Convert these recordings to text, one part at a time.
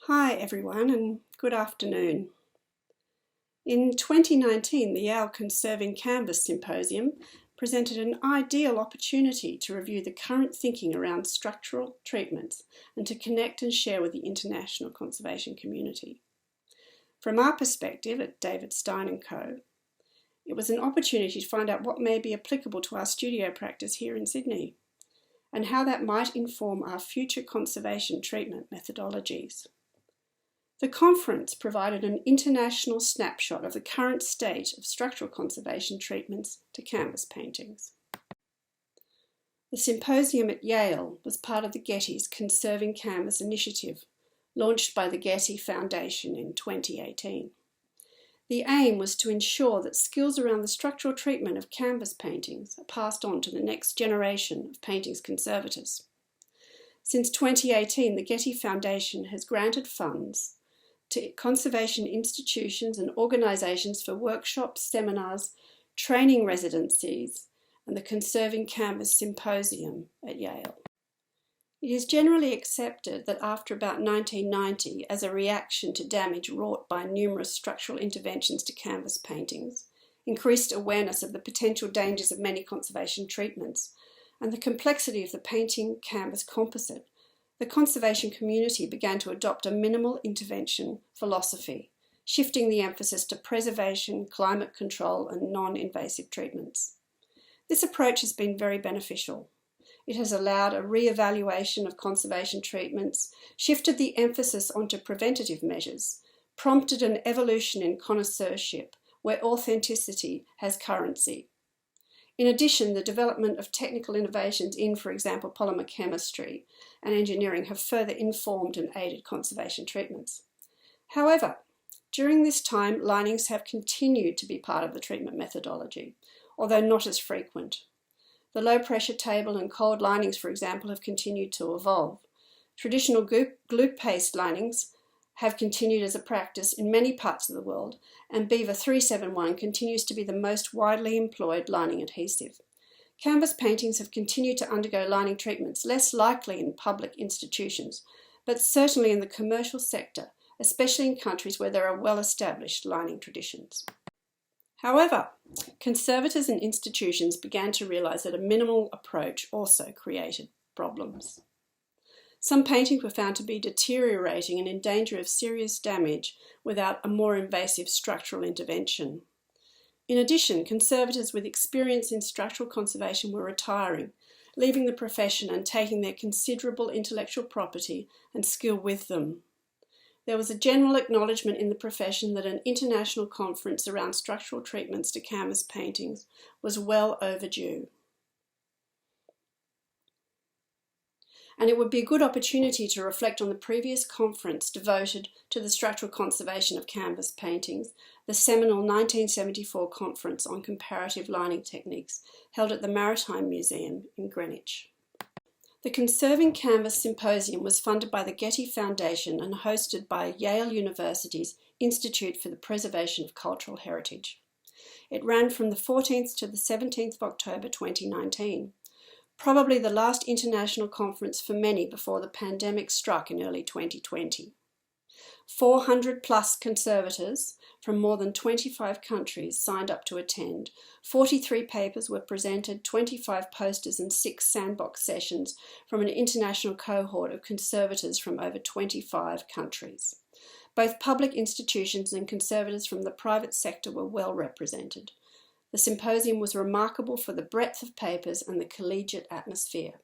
Hi everyone and good afternoon. In 2019, the Yale Conserving Canvas Symposium presented an ideal opportunity to review the current thinking around structural treatments and to connect and share with the international conservation community. From our perspective at David Stein & Co., it was an opportunity to find out what may be applicable to our studio practice here in Sydney and how that might inform our future conservation treatment methodologies. The conference provided an international snapshot of the current state of structural conservation treatments to canvas paintings. The symposium at Yale was part of the Getty's Conserving Canvas initiative, launched by the Getty Foundation in 2018. The aim was to ensure that skills around the structural treatment of canvas paintings are passed on to the next generation of paintings conservators. Since 2018, the Getty Foundation has granted funds to conservation institutions and organisations for workshops, seminars, training residencies, and the Conserving Canvas Symposium at Yale. It is generally accepted that after about 1990, as a reaction to damage wrought by numerous structural interventions to canvas paintings, increased awareness of the potential dangers of many conservation treatments, and the complexity of the painting canvas composite, the conservation community began to adopt a minimal intervention philosophy, shifting the emphasis to preservation, climate control, and non-invasive treatments. This approach has been very beneficial. It has allowed a re-evaluation of conservation treatments, shifted the emphasis onto preventative measures, prompted an evolution in connoisseurship where authenticity has currency. In addition, the development of technical innovations in, for example, polymer chemistry and engineering have further informed and aided conservation treatments. However, during this time, linings have continued to be part of the treatment methodology, although not as frequent. The low-pressure table and cold linings, for example, have continued to evolve. Traditional glue paste linings have continued as a practice in many parts of the world, and Beaver 371 continues to be the most widely employed lining adhesive. Canvas paintings have continued to undergo lining treatments, less likely in public institutions, but certainly in the commercial sector, especially in countries where there are well-established lining traditions. However, conservators and institutions began to realise that a minimal approach also created problems. Some paintings were found to be deteriorating and in danger of serious damage without a more invasive structural intervention. In addition, conservators with experience in structural conservation were retiring, leaving the profession and taking their considerable intellectual property and skill with them. There was a general acknowledgement in the profession that an international conference around structural treatments to canvas paintings was well overdue. And it would be a good opportunity to reflect on the previous conference devoted to the structural conservation of canvas paintings, the seminal 1974 Conference on Comparative Lining Techniques, held at the Maritime Museum in Greenwich. The Conserving Canvas Symposium was funded by the Getty Foundation and hosted by Yale University's Institute for the Preservation of Cultural Heritage. It ran from the 14th to the 17th of October 2019. Probably the last international conference for many before the pandemic struck in early 2020. 400 plus conservators from more than 25 countries signed up to attend. 43 papers were presented, 25 posters and 6 sandbox sessions from an international cohort of conservators from over 25 countries. Both public institutions and conservators from the private sector were well represented. The symposium was remarkable for the breadth of papers and the collegiate atmosphere.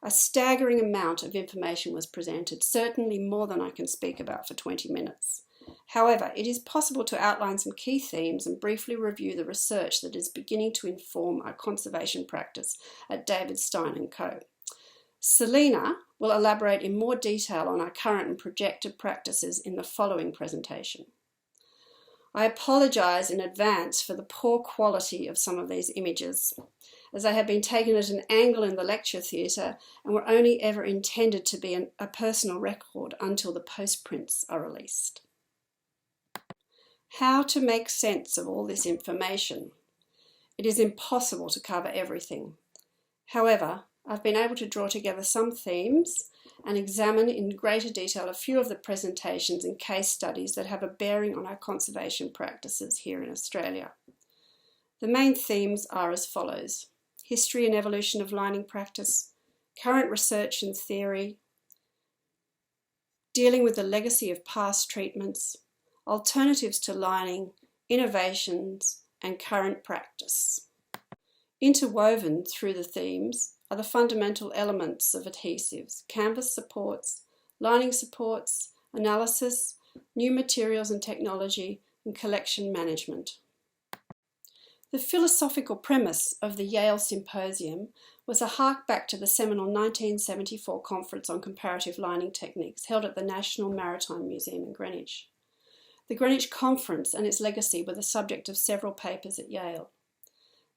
A staggering amount of information was presented, certainly more than I can speak about for 20 minutes. However, it is possible to outline some key themes and briefly review the research that is beginning to inform our conservation practice at David Stein & Co. Selena will elaborate in more detail on our current and projected practices in the following presentation. I apologise in advance for the poor quality of some of these images, as they have been taken at an angle in the lecture theatre and were only ever intended to be a personal record until the postprints are released. How to make sense of all this information? It is impossible to cover everything. However, I've been able to draw together some themes and examine in greater detail a few of the presentations and case studies that have a bearing on our conservation practices here in Australia. The main themes are as follows: history and evolution of lining practice, current research and theory, dealing with the legacy of past treatments, alternatives to lining, innovations, and current practice. Interwoven through the themes are the fundamental elements of adhesives: canvas supports, lining supports, analysis, new materials and technology, and collection management. The philosophical premise of the Yale Symposium was a hark back to the seminal 1974 Conference on Comparative Lining Techniques held at the National Maritime Museum in Greenwich. The Greenwich Conference and its legacy were the subject of several papers at Yale.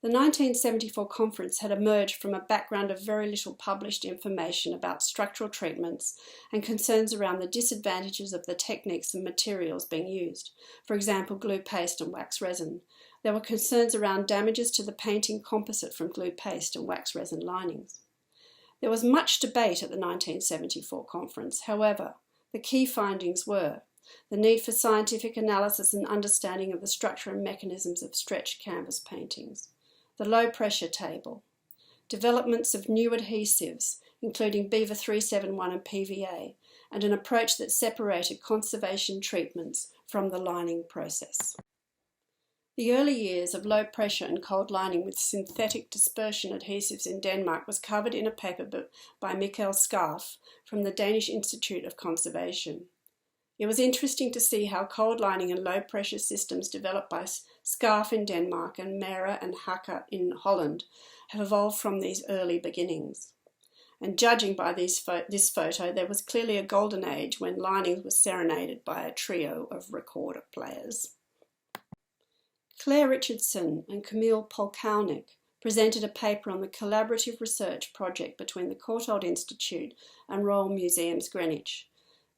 The 1974 conference had emerged from a background of very little published information about structural treatments and concerns around the disadvantages of the techniques and materials being used, for example, glue paste and wax resin. There were concerns around damages to the painting composite from glue paste and wax resin linings. There was much debate at the 1974 conference. However, the key findings were the need for scientific analysis and understanding of the structure and mechanisms of stretched canvas paintings, the low pressure table, developments of new adhesives, including Beaver 371 and PVA, and an approach that separated conservation treatments from the lining process. The early years of low pressure and cold lining with synthetic dispersion adhesives in Denmark was covered in a paper by Michael Scarf from the Danish Institute of Conservation. It was interesting to see how cold lining and low pressure systems developed by Scarf in Denmark and Mera and Hacker in Holland have evolved from these early beginnings. And judging by this photo, there was clearly a golden age when linings were serenaded by a trio of recorder players. Claire Richardson and Camille Polkownik presented a paper on the collaborative research project between the Courtauld Institute and Royal Museums Greenwich.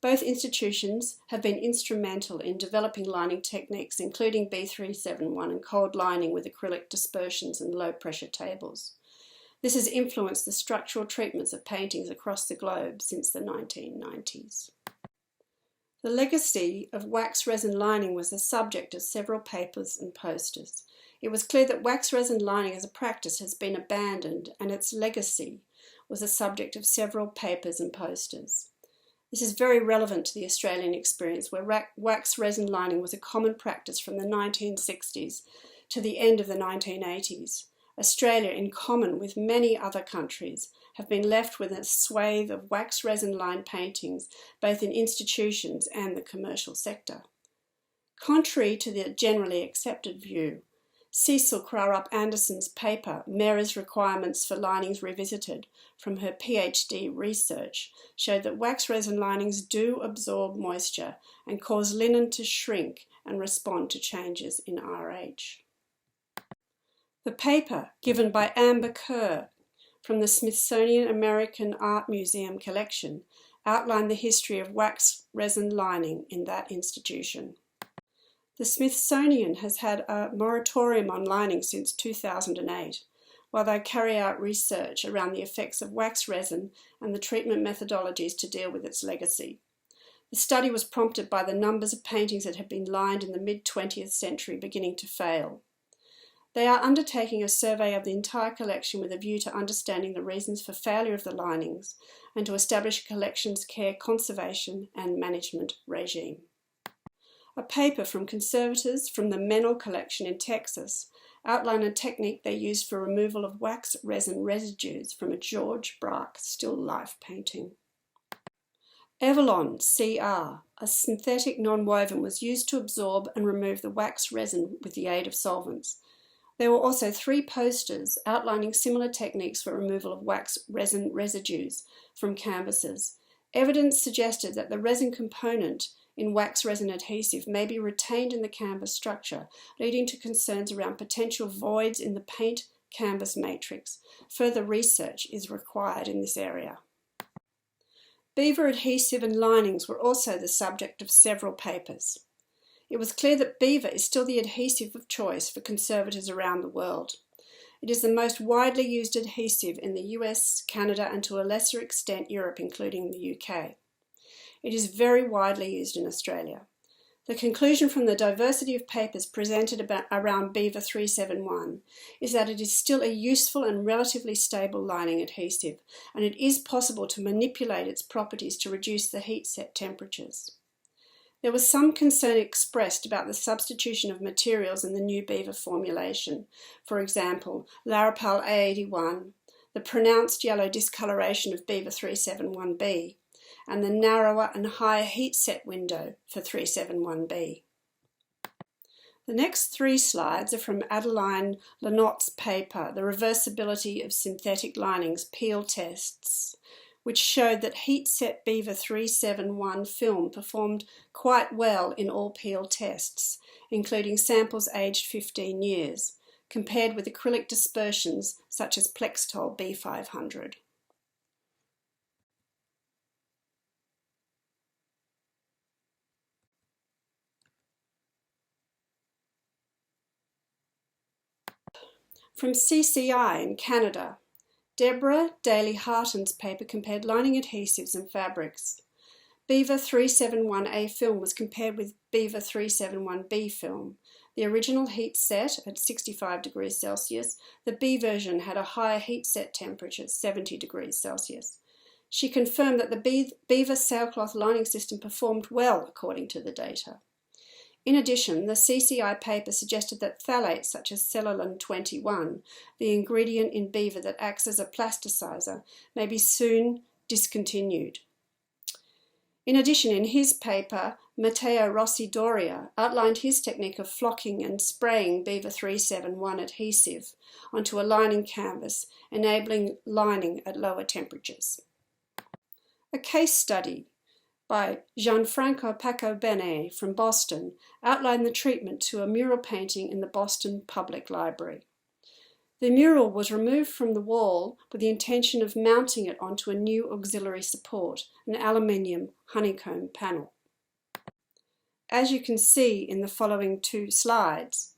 Both institutions have been instrumental in developing lining techniques, including B371 and cold lining with acrylic dispersions and low pressure tables. This has influenced the structural treatments of paintings across the globe since the 1990s. The legacy of wax resin lining was the subject of several papers and posters. It was clear that wax resin lining as a practice has been abandoned, and its legacy was the subject of several papers and posters. This is very relevant to the Australian experience, where wax resin lining was a common practice from the 1960s to the end of the 1980s. Australia, in common with many other countries, have been left with a swathe of wax resin lined paintings, both in institutions and the commercial sector. Contrary to the generally accepted view, Cecil Crarup Anderson's paper, Mera's Requirements for Linings Revisited, from her PhD research, showed that wax resin linings do absorb moisture and cause linen to shrink and respond to changes in RH. The paper, given by Amber Kerr from the Smithsonian American Art Museum collection, outlined the history of wax resin lining in that institution. The Smithsonian has had a moratorium on lining since 2008, while they carry out research around the effects of wax resin and the treatment methodologies to deal with its legacy. The study was prompted by the numbers of paintings that had been lined in the mid-20th century beginning to fail. They are undertaking a survey of the entire collection with a view to understanding the reasons for failure of the linings and to establish a collection's care, conservation and management regime. A paper from conservators from the Menil collection in Texas outlined a technique they used for removal of wax resin residues from a George Braque still life painting. Evolon CR, a synthetic non-woven, was used to absorb and remove the wax resin with the aid of solvents. There were also 3 posters outlining similar techniques for removal of wax resin residues from canvases. Evidence suggested that the resin component in wax resin adhesive may be retained in the canvas structure, leading to concerns around potential voids in the paint canvas matrix. Further research is required in this area. Beaver adhesive and linings were also the subject of several papers. It was clear that Beaver is still the adhesive of choice for conservators around the world. It is the most widely used adhesive in the US, Canada, and to a lesser extent Europe, including the UK. It is very widely used in Australia. The conclusion from the diversity of papers presented around Beaver 371 is that it is still a useful and relatively stable lining adhesive, and it is possible to manipulate its properties to reduce the heat set temperatures. There was some concern expressed about the substitution of materials in the new Beaver formulation. For example, Larapal A81, the pronounced yellow discoloration of Beaver 371B, and the narrower and higher heat set window for 371B. The next three slides are from Adeline Lenotte's paper, The Reversibility of Synthetic Linings Peel Tests, which showed that heat-set Beaver 371 film performed quite well in all peel tests, including samples aged 15 years, compared with acrylic dispersions such as Plextol B500. From CCI in Canada, Deborah Daly-Harton's paper compared lining adhesives and fabrics. Beaver 371A film was compared with Beaver 371B film. The original heat set at 65 degrees Celsius, the B version had a higher heat set temperature, 70 degrees Celsius. She confirmed that the Beaver sailcloth lining system performed well according to the data. In addition, the CCI paper suggested that phthalates such as Cellulan 21, the ingredient in Beaver that acts as a plasticizer, may be soon discontinued. In addition, in his paper, Matteo Rossi Doria outlined his technique of flocking and spraying Beaver 371 adhesive onto a lining canvas, enabling lining at lower temperatures. A case study by Gianfranco Pacobene from Boston outlined the treatment to a mural painting in the Boston Public Library. The mural was removed from the wall with the intention of mounting it onto a new auxiliary support, an aluminium honeycomb panel. As you can see in the following two slides,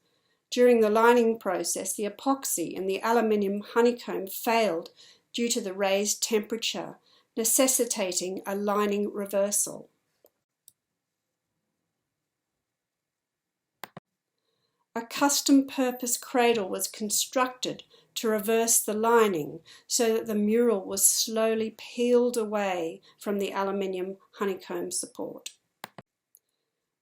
during the lining process, the epoxy and the aluminium honeycomb failed due to the raised temperature, necessitating a lining reversal. A custom-purpose cradle was constructed to reverse the lining so that the mural was slowly peeled away from the aluminium honeycomb support.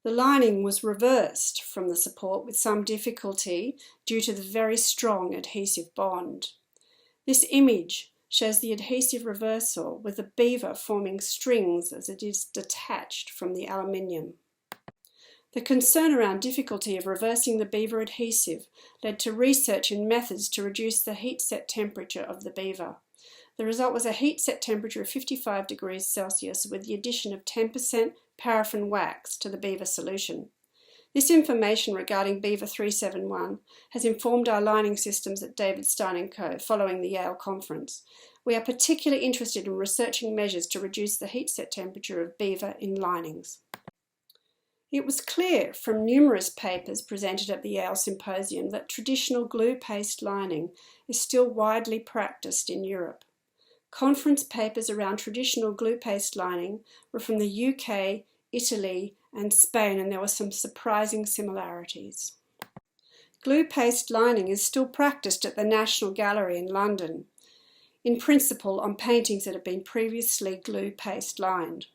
The lining was reversed from the support with some difficulty due to the very strong adhesive bond. This image shows the adhesive reversal with the beaver forming strings as it is detached from the aluminium. The concern around difficulty of reversing the beaver adhesive led to research in methods to reduce the heat set temperature of the beaver. The result was a heat set temperature of 55 degrees Celsius with the addition of 10% paraffin wax to the beaver solution. This information regarding Beaver 371 has informed our lining systems at David Stein & Co. following the Yale conference. We are particularly interested in researching measures to reduce the heat set temperature of beaver in linings. It was clear from numerous papers presented at the Yale Symposium that traditional glue paste lining is still widely practiced in Europe. Conference papers around traditional glue paste lining were from the UK, Italy, and Spain, and there were some surprising similarities. Glue paste lining is still practiced at the National Gallery in London, in principle on paintings that have been previously glue paste lined.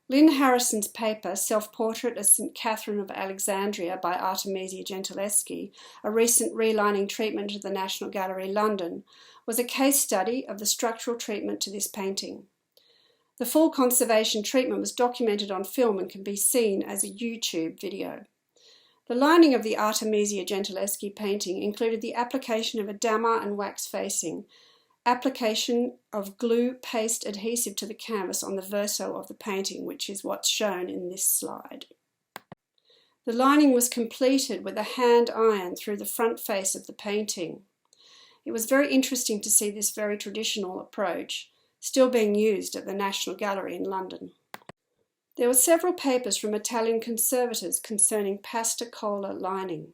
Lynn Harrison's paper, Self-Portrait of St. Catherine of Alexandria by Artemisia Gentileschi, a recent relining treatment at the National Gallery, London, was a case study of the structural treatment to this painting. The full conservation treatment was documented on film and can be seen as a YouTube video. The lining of the Artemisia Gentileschi painting included the application of a dammar and wax facing, application of glue paste adhesive to the canvas on the verso of the painting, which is what's shown in this slide. The lining was completed with a hand iron through the front face of the painting. It was very interesting to see this very traditional approach still being used at the National Gallery in London. There were several papers from Italian conservators concerning pasta cola lining.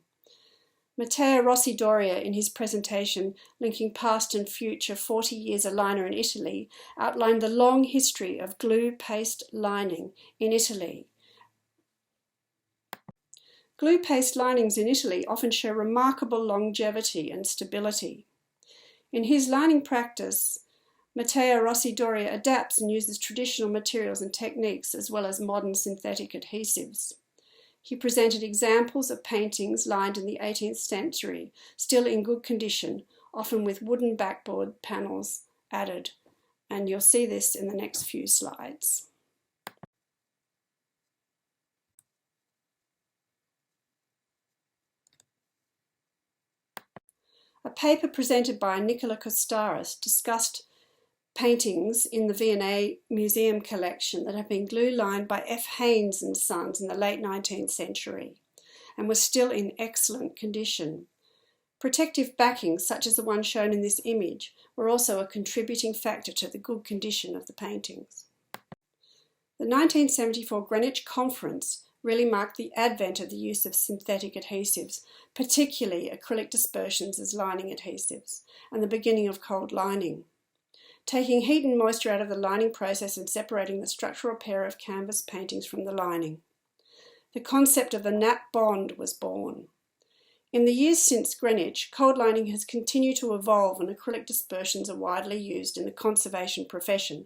Matteo Rossi Doria, in his presentation linking past and future 40 years aligner in Italy, outlined the long history of glue paste lining in Italy. Glue paste linings in Italy often show remarkable longevity and stability. In his lining practice, Matteo Rossi Doria adapts and uses traditional materials and techniques as well as modern synthetic adhesives. He presented examples of paintings lined in the 18th century, still in good condition, often with wooden backboard panels added, and you'll see this in the next few slides. A paper presented by Nicola Costaris discussed paintings in the V&A Museum collection that have been glue-lined by F. Haynes and Sons in the late 19th century and were still in excellent condition. Protective backings, such as the one shown in this image, were also a contributing factor to the good condition of the paintings. The 1974 Greenwich Conference really marked the advent of the use of synthetic adhesives, particularly acrylic dispersions as lining adhesives, and the beginning of cold lining. Taking heat and moisture out of the lining process and separating the structural pair of canvas paintings from the lining. The concept of the nap bond was born. In the years since Greenwich, cold lining has continued to evolve and acrylic dispersions are widely used in the conservation profession,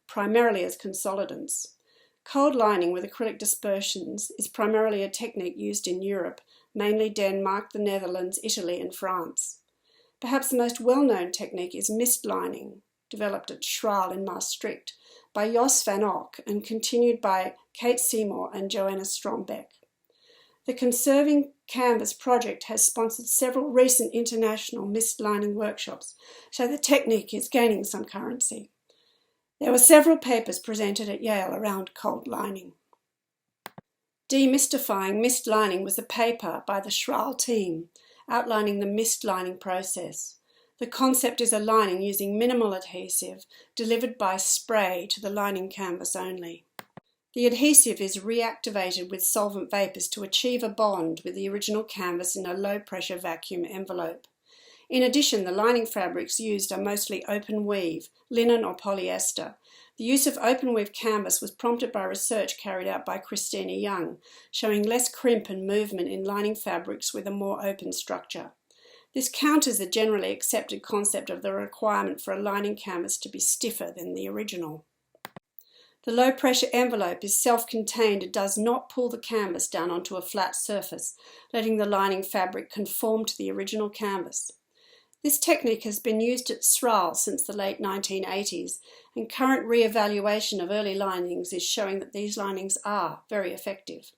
primarily as consolidants. Cold lining with acrylic dispersions is primarily a technique used in Europe, mainly Denmark, the Netherlands, Italy and France. Perhaps the most well-known technique is mist lining, developed at Schraal in Maastricht by Jos van Ock and continued by Kate Seymour and Joanna Strombeck. The Conserving Canvas project has sponsored several recent international mist lining workshops, so the technique is gaining some currency. There were several papers presented at Yale around cold lining. Demystifying Mist Lining was a paper by the Schraal team outlining the mist lining process. The concept is a lining using minimal adhesive delivered by spray to the lining canvas only. The adhesive is reactivated with solvent vapours to achieve a bond with the original canvas in a low-pressure vacuum envelope. In addition, the lining fabrics used are mostly open weave, linen or polyester. The use of open weave canvas was prompted by research carried out by Christina Young, showing less crimp and movement in lining fabrics with a more open structure. This counters the generally accepted concept of the requirement for a lining canvas to be stiffer than the original. The low-pressure envelope is self-contained and does not pull the canvas down onto a flat surface, letting the lining fabric conform to the original canvas. This technique has been used at Schraal since the late 1980s, and current re-evaluation of early linings is showing that these linings are very effective.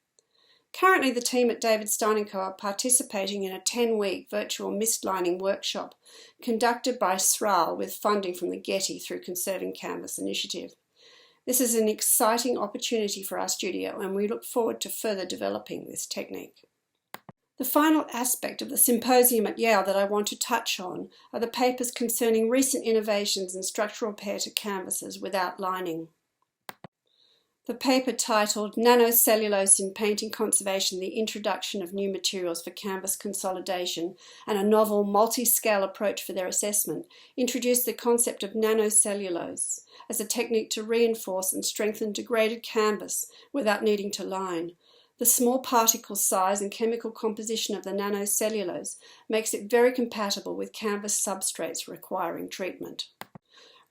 Currently, the team at David Stein & Co. are participating in a 10-week virtual mist lining workshop conducted by Schraal with funding from the Getty through Conserving Canvas initiative. This is an exciting opportunity for our studio, and we look forward to further developing this technique. The final aspect of the symposium at Yale that I want to touch on are the papers concerning recent innovations in structural pair to canvases without lining. The paper titled Nanocellulose in Painting Conservation, the Introduction of New Materials for Canvas Consolidation and a Novel Multi-Scale Approach for Their Assessment introduced the concept of nanocellulose as a technique to reinforce and strengthen degraded canvas without needing to line. The small particle size and chemical composition of the nanocellulose makes it very compatible with canvas substrates requiring treatment.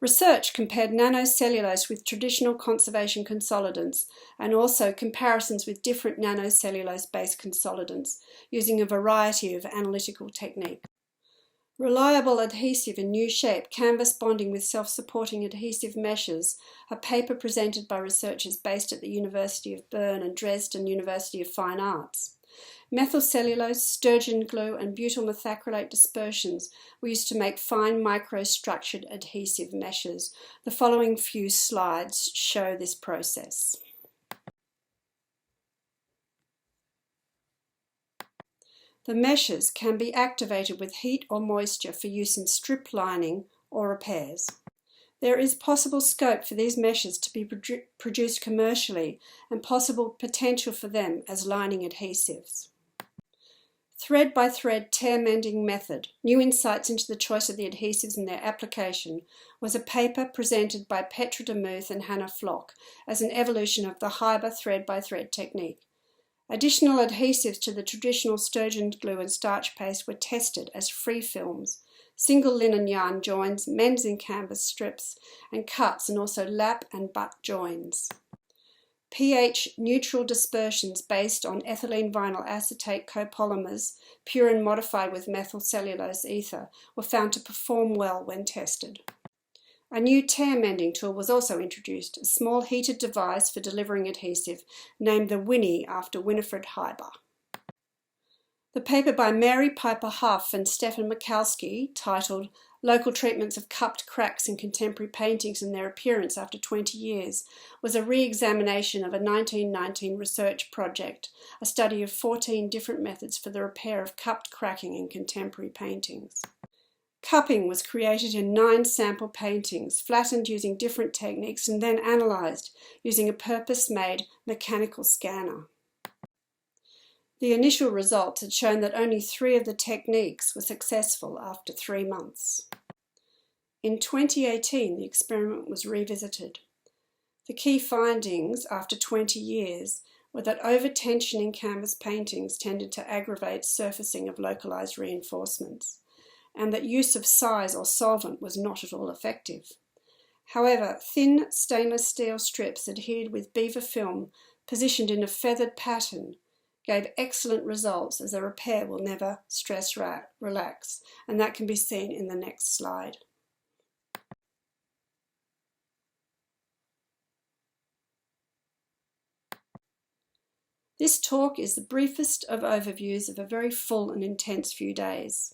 Research compared nanocellulose with traditional conservation consolidants and also comparisons with different nanocellulose-based consolidants using a variety of analytical techniques. Reliable adhesive in new shape, canvas bonding with self-supporting adhesive meshes, a paper presented by researchers based at the University of Bern and Dresden University of Fine Arts. Methylcellulose, sturgeon glue and butyl methacrylate dispersions were used to make fine microstructured adhesive meshes. The following few slides show this process. The meshes can be activated with heat or moisture for use in strip lining or repairs. There is possible scope for these meshes to be produced commercially and possible potential for them as lining adhesives. Thread-by-thread tear mending method, new insights into the choice of the adhesives and their application, was a paper presented by Petra de Muth and Hannah Flock as an evolution of the Hyber thread-by-thread technique. Additional adhesives to the traditional sturgeon glue and starch paste were tested as free films, single linen yarn joins, mends in canvas strips, and cuts, and also lap and butt joins. pH neutral dispersions based on ethylene vinyl acetate copolymers, pure and modified with methyl cellulose ether, were found to perform well when tested. A new tear mending tool was also introduced, a small heated device for delivering adhesive named the Winnie after Winifred Hyber. The paper by Mary Piper Huff and Stefan Michalski, titled Local Treatments of Cupped Cracks in Contemporary Paintings and Their Appearance After 20 Years, was a re-examination of a 1919 research project, a study of 14 different methods for the repair of cupped cracking in contemporary paintings. Cupping was created in 9 sample paintings, flattened using different techniques and then analysed using a purpose-made mechanical scanner. The initial results had shown that only 3 of the techniques were successful after 3 months. In 2018, the experiment was revisited. The key findings after 20 years were that over-tensioning canvas paintings tended to aggravate surfacing of localised reinforcements, and that use of size or solvent was not at all effective. However, thin stainless steel strips adhered with beaver film positioned in a feathered pattern gave excellent results, as the repair will never stress relax, and that can be seen in the next slide. This talk is the briefest of overviews of a very full and intense few days.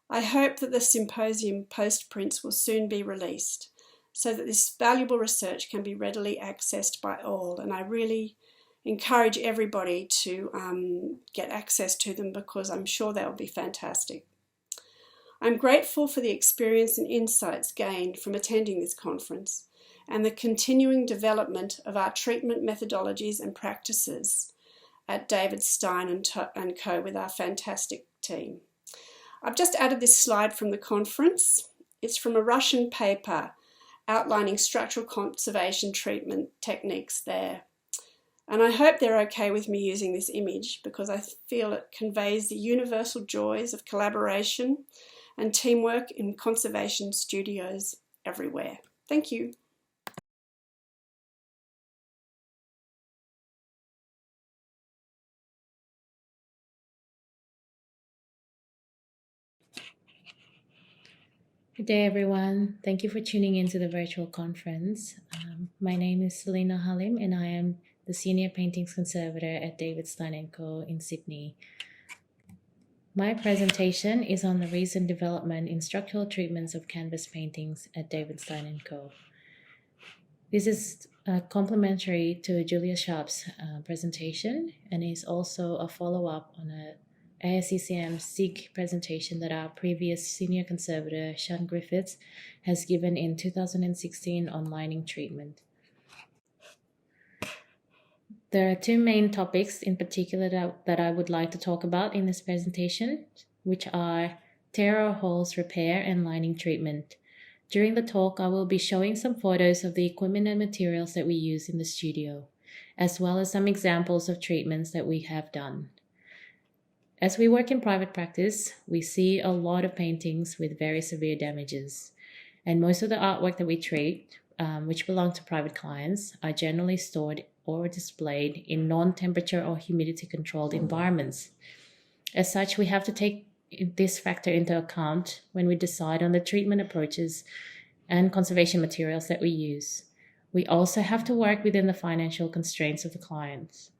I hope that the symposium postprints will soon be released so that this valuable research can be readily accessed by all, and I really encourage everybody to get access to them because I'm sure they'll be fantastic. I'm grateful for the experience and insights gained from attending this conference and the continuing development of our treatment methodologies and practices at David Stein and Co. with our fantastic team. I've just added this slide from the conference. It's from a Russian paper outlining structural conservation treatment techniques there. And I hope they're okay with me using this image because I feel it conveys the universal joys of collaboration and teamwork in conservation studios everywhere. Thank you. Good day, everyone. Thank you for tuning into the virtual conference. My name is Selina Halim, and I am the Senior Paintings Conservator at David Stein & Co. in Sydney. My presentation is on the recent development in structural treatments of canvas paintings at David Stein & Co. This is complementary to Julia Sharp's presentation and is also a follow-up on a ASCCM SIG presentation that our previous Senior Conservator, Sean Griffiths, has given in 2016 on lining treatment. There are 2 main topics in particular that I would like to talk about in this presentation, which are tear or holes repair and lining treatment. During the talk, I will be showing some photos of the equipment and materials that we use in the studio, as well as some examples of treatments that we have done. As we work in private practice, we see a lot of paintings with very severe damages, and most of the artwork that we treat, which belong to private clients, are generally stored or displayed in non-temperature or humidity controlled environments. As such, we have to take this factor into account when we decide on the treatment approaches and conservation materials that we use. We also have to work within the financial constraints of the clients.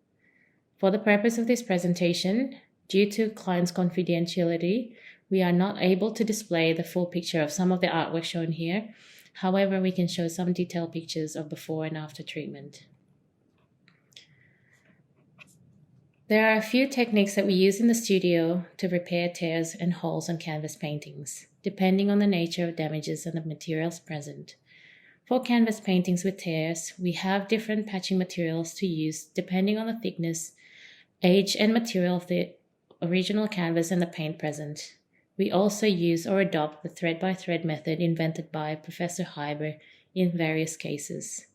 For the purpose of this presentation, due to clients' confidentiality, we are not able to display the full picture of some of the artwork shown here. However, we can show some detailed pictures of before and after treatment. There are a few techniques that we use in the studio to repair tears and holes on canvas paintings, depending on the nature of damages and the materials present. For canvas paintings with tears, we have different patching materials to use depending on the thickness, age, and material original canvas and the paint present. We also use or adopt the thread-by-thread method invented by Professor Hyber in various cases.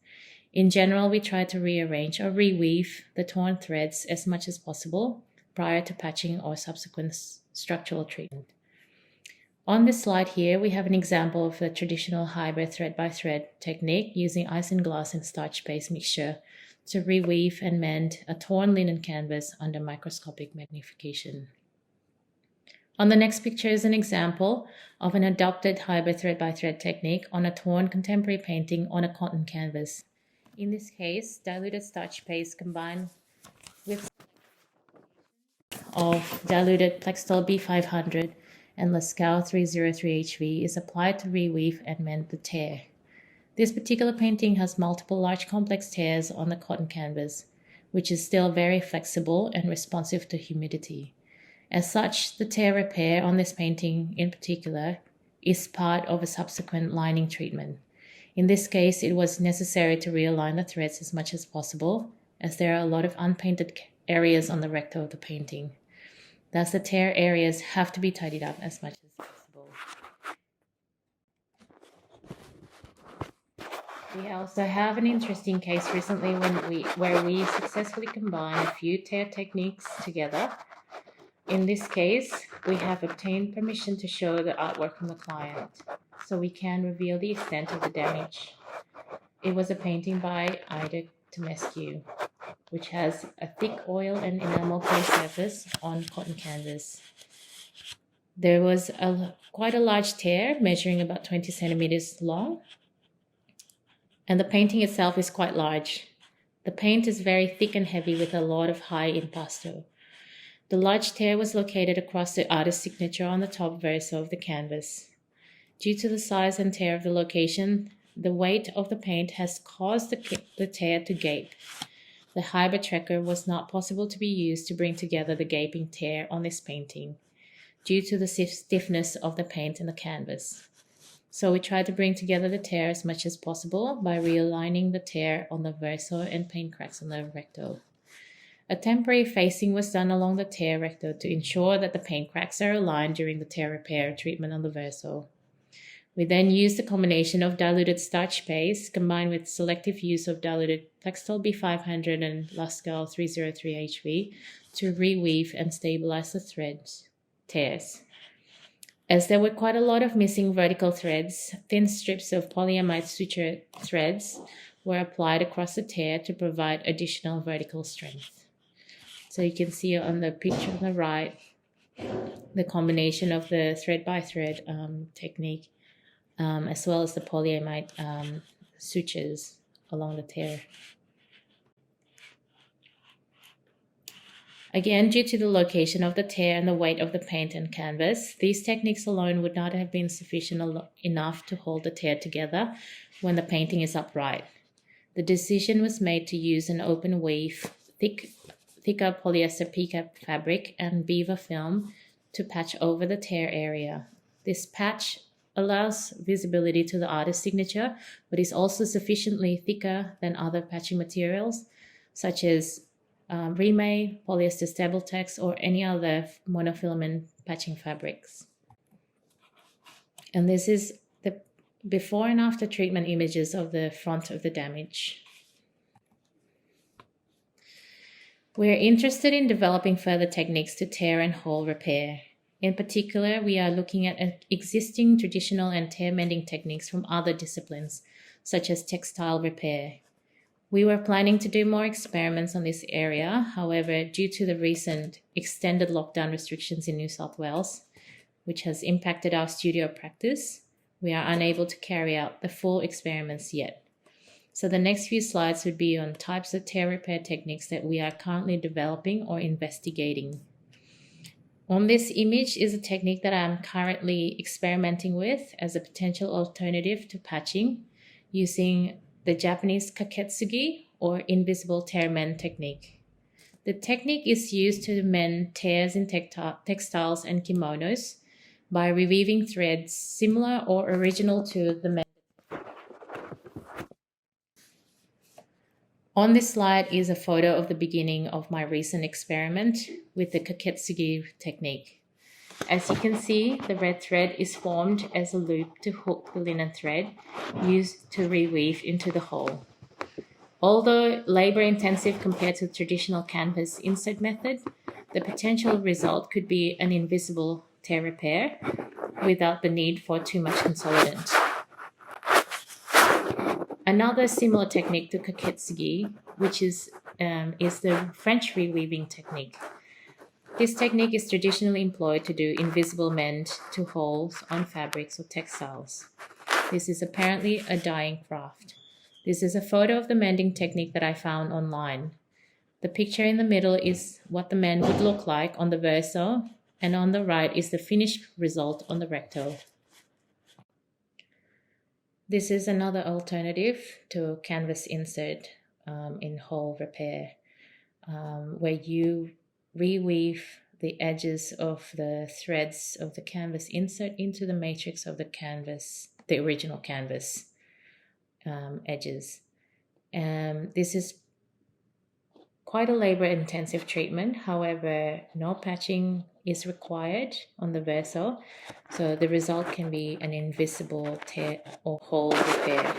In general, we try to rearrange or reweave the torn threads as much as possible prior to patching or subsequent structural treatment. On this slide here, we have an example of the traditional Hyber thread-by-thread technique using isinglass and starch-based mixture to reweave and mend a torn linen canvas under microscopic magnification. On the next picture is an example of an adopted Hyber thread-by-thread technique on a torn contemporary painting on a cotton canvas. In this case, diluted starch paste combined with of diluted Plextol B500 and Lascaux 303HV is applied to reweave and mend the tear. This particular painting has multiple large complex tears on the cotton canvas, which is still very flexible and responsive to humidity. As such, the tear repair on this painting in particular is part of a subsequent lining treatment. In this case, it was necessary to realign the threads as much as possible, as there are a lot of unpainted areas on the recto of the painting. Thus, the tear areas have to be tidied up as much as possible. We also have an interesting case recently where we successfully combined a few tear techniques together. In this case, we have obtained permission to show the artwork from the client, so we can reveal the extent of the damage. It was a painting by Ida Tomescu, which has a thick oil and enamel clay surface on cotton canvas. There was quite a large tear measuring about 20 centimeters long, and the painting itself is quite large. The paint is very thick and heavy with a lot of high impasto. The large tear was located across the artist's signature on the top verso of the canvas. Due to the size and tear of the location, the weight of the paint has caused the tear to gape. The Hyber tracker was not possible to be used to bring together the gaping tear on this painting due to the stiffness of the paint in the canvas. So we tried to bring together the tear as much as possible by realigning the tear on the verso and paint cracks on the recto. A temporary facing was done along the tear recto to ensure that the paint cracks are aligned during the tear repair treatment on the verso. We then used a combination of diluted starch paste combined with selective use of diluted Plextol B500 and Lascaux 303HV to reweave and stabilize the tears. As there were quite a lot of missing vertical threads, thin strips of polyamide suture threads were applied across the tear to provide additional vertical strength. So you can see on the picture on the right, the combination of the thread-by-thread technique as well as the polyamide sutures along the tear. Again, due to the location of the tear and the weight of the paint and canvas, these techniques alone would not have been sufficient enough to hold the tear together when the painting is upright. The decision was made to use an open weave, thicker polyester pica fabric and beaver film to patch over the tear area. This patch allows visibility to the artist's signature, but is also sufficiently thicker than other patching materials, such as Remay, polyester Stabiltex, or any other monofilament patching fabrics. And this is the before and after treatment images of the front of the damage. We are interested in developing further techniques to tear and hole repair. In particular, we are looking at existing traditional and tear mending techniques from other disciplines, such as textile repair. We were planning to do more experiments on this area. However, due to the recent extended lockdown restrictions in New South Wales, which has impacted our studio practice, we are unable to carry out the full experiments yet. So the next few slides would be on types of tear repair techniques that we are currently developing or investigating. On this image is a technique that I'm currently experimenting with as a potential alternative to patching using the Japanese kaketsugi or invisible tear mend technique. The technique is used to mend tears in textiles and kimonos by reweaving threads similar or original to the mend. On this slide is a photo of the beginning of my recent experiment with the Kaketsugi technique. As you can see, the red thread is formed as a loop to hook the linen thread used to reweave into the hole. Although labor-intensive compared to the traditional canvas insert method, the potential result could be an invisible tear repair without the need for too much consolidant. Another similar technique to Kaketsugi, which is the French reweaving technique. This technique is traditionally employed to do invisible mend to holes on fabrics or textiles. This is apparently a dying craft. This is a photo of the mending technique that I found online. The picture in the middle is what the mend would look like on the verso, and on the right is the finished result on the recto. This is another alternative to canvas insert in hole repair, where you reweave the edges of the threads of the canvas insert into the matrix of the canvas, the original canvas edges. This is quite a labor-intensive treatment. However, no patching is required on the verso, so the result can be an invisible tear or hole repair.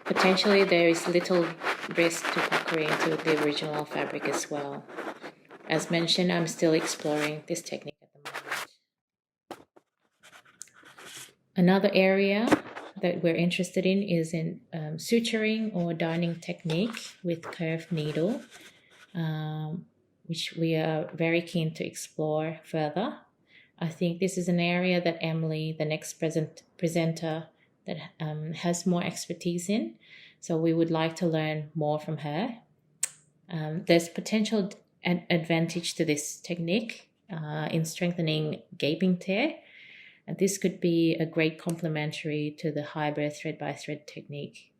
Potentially, there is little risk to puckering into the original fabric as well. As mentioned, I'm still exploring this technique at the moment. Another area that we're interested in is in suturing or darning technique with curved needle, which we are very keen to explore further. I think this is an area that Emily, the next presenter, that has more expertise in. So we would like to learn more from her. There's potential advantage to this technique in strengthening gaping tear. And this could be a great complementary to the hybrid thread-by-thread technique.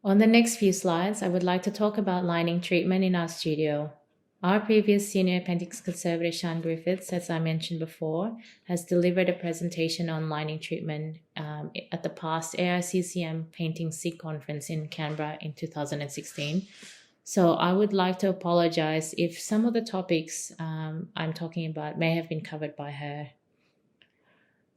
On the next few slides, I would like to talk about lining treatment in our studio. Our previous senior appendix conservator, Sean Griffiths, as I mentioned before, has delivered a presentation on lining treatment at the past AICCM Painting SIG conference in Canberra in 2016. So I would like to apologize if some of the topics I'm talking about may have been covered by her.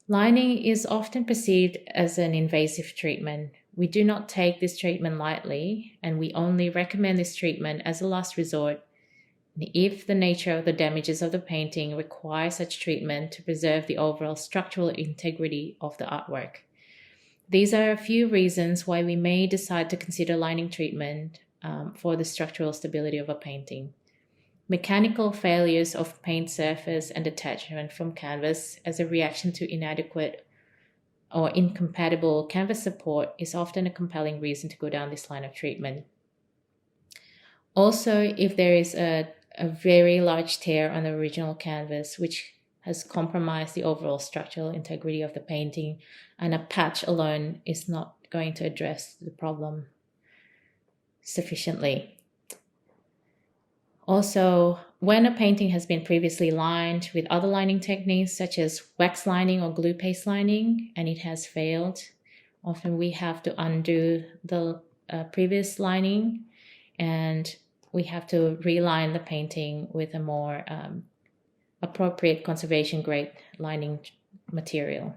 Lining is often perceived as an invasive treatment. We do not take this treatment lightly, and we only recommend this treatment as a last resort if the nature of the damages of the painting require such treatment to preserve the overall structural integrity of the artwork. These are a few reasons why we may decide to consider lining treatment for the structural stability of a painting. Mechanical failures of paint surface and detachment from canvas as a reaction to inadequate or incompatible canvas support is often a compelling reason to go down this line of treatment. Also, if there is a very large tear on the original canvas, which has compromised the overall structural integrity of the painting, and a patch alone is not going to address the problem sufficiently. Also, when a painting has been previously lined with other lining techniques such as wax lining or glue paste lining and it has failed, often we have to undo the previous lining and we have to reline the painting with a more appropriate conservation grade lining material.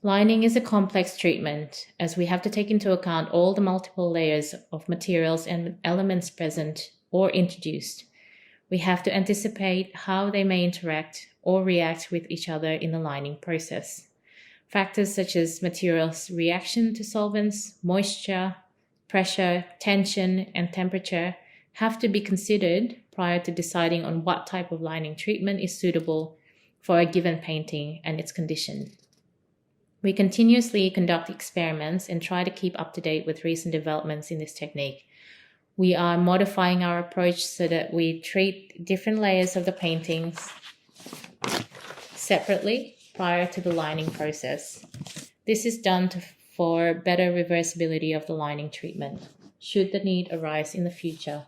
Lining is a complex treatment as we have to take into account all the multiple layers of materials and elements present or introduced. We have to anticipate how they may interact or react with each other in the lining process. Factors such as materials' reaction to solvents, moisture, pressure, tension, and temperature have to be considered prior to deciding on what type of lining treatment is suitable for a given painting and its condition. We continuously conduct experiments and try to keep up to date with recent developments in this technique. We are modifying our approach so that we treat different layers of the paintings separately prior to the lining process. This is done for better reversibility of the lining treatment, should the need arise in the future.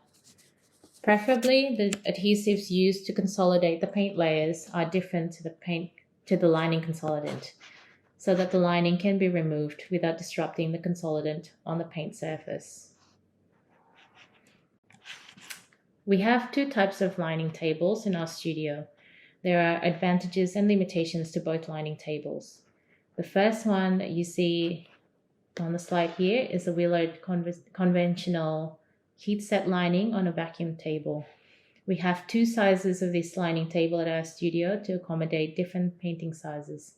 Preferably, the adhesives used to consolidate the paint layers are different to the lining consolidant, so that the lining can be removed without disrupting the consolidant on the paint surface. We have two types of lining tables in our studio. There are advantages and limitations to both lining tables. The first one that you see on the slide here is a Willard conventional heat set lining on a vacuum table. We have two sizes of this lining table at our studio to accommodate different painting sizes.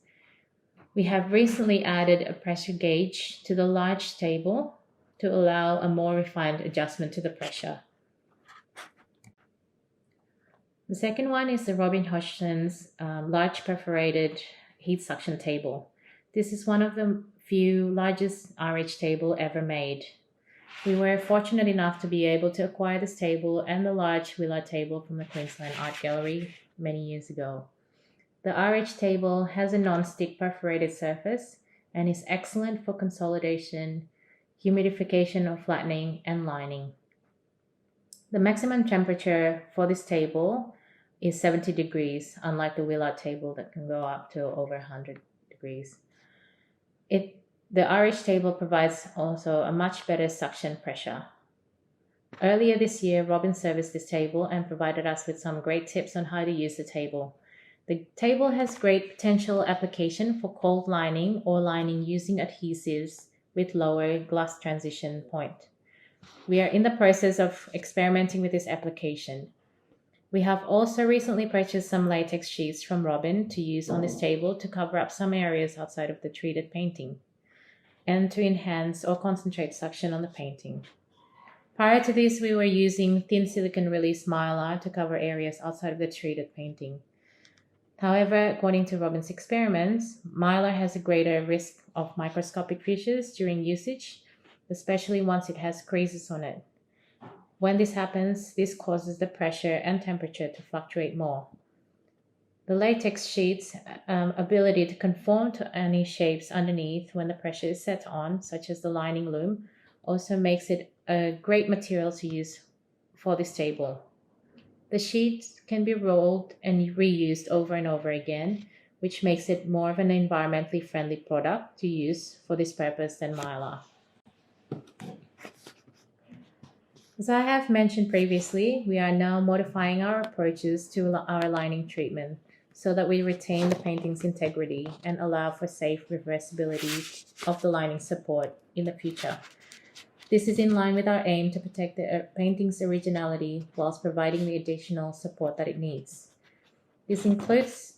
We have recently added a pressure gauge to the large table to allow a more refined adjustment to the pressure. The second one is the Robin Hodgson's large perforated heat suction table. This is one of the few largest RH table ever made. We were fortunate enough to be able to acquire this table and the large Willard table from the Queensland Art Gallery many years ago. The RH table has a non-stick perforated surface and is excellent for consolidation, humidification or flattening, and lining. The maximum temperature for this table is 70 degrees, unlike the Willard table that can go up to over 100 degrees. The RH table provides also a much better suction pressure. Earlier this year, Robin serviced this table and provided us with some great tips on how to use the table. The table has great potential application for cold lining or lining using adhesives with lower glass transition point. We are in the process of experimenting with this application. We have also recently purchased some latex sheets from Robin to use on this table to cover up some areas outside of the treated painting and to enhance or concentrate suction on the painting. Prior to this, we were using thin silicone release mylar to cover areas outside of the treated painting. However, according to Robin's experiments, mylar has a greater risk of microscopic fissures during usage, especially once it has creases on it. When this happens, this causes the pressure and temperature to fluctuate more. The latex sheet's ability to conform to any shapes underneath when the pressure is set on, such as the lining loom, also makes it a great material to use for this table. The sheets can be rolled and reused over and over again, which makes it more of an environmentally friendly product to use for this purpose than mylar. As I have mentioned previously, we are now modifying our approaches to our lining treatment so that we retain the painting's integrity and allow for safe reversibility of the lining support in the future. This is in line with our aim to protect the painting's originality whilst providing the additional support that it needs. This includes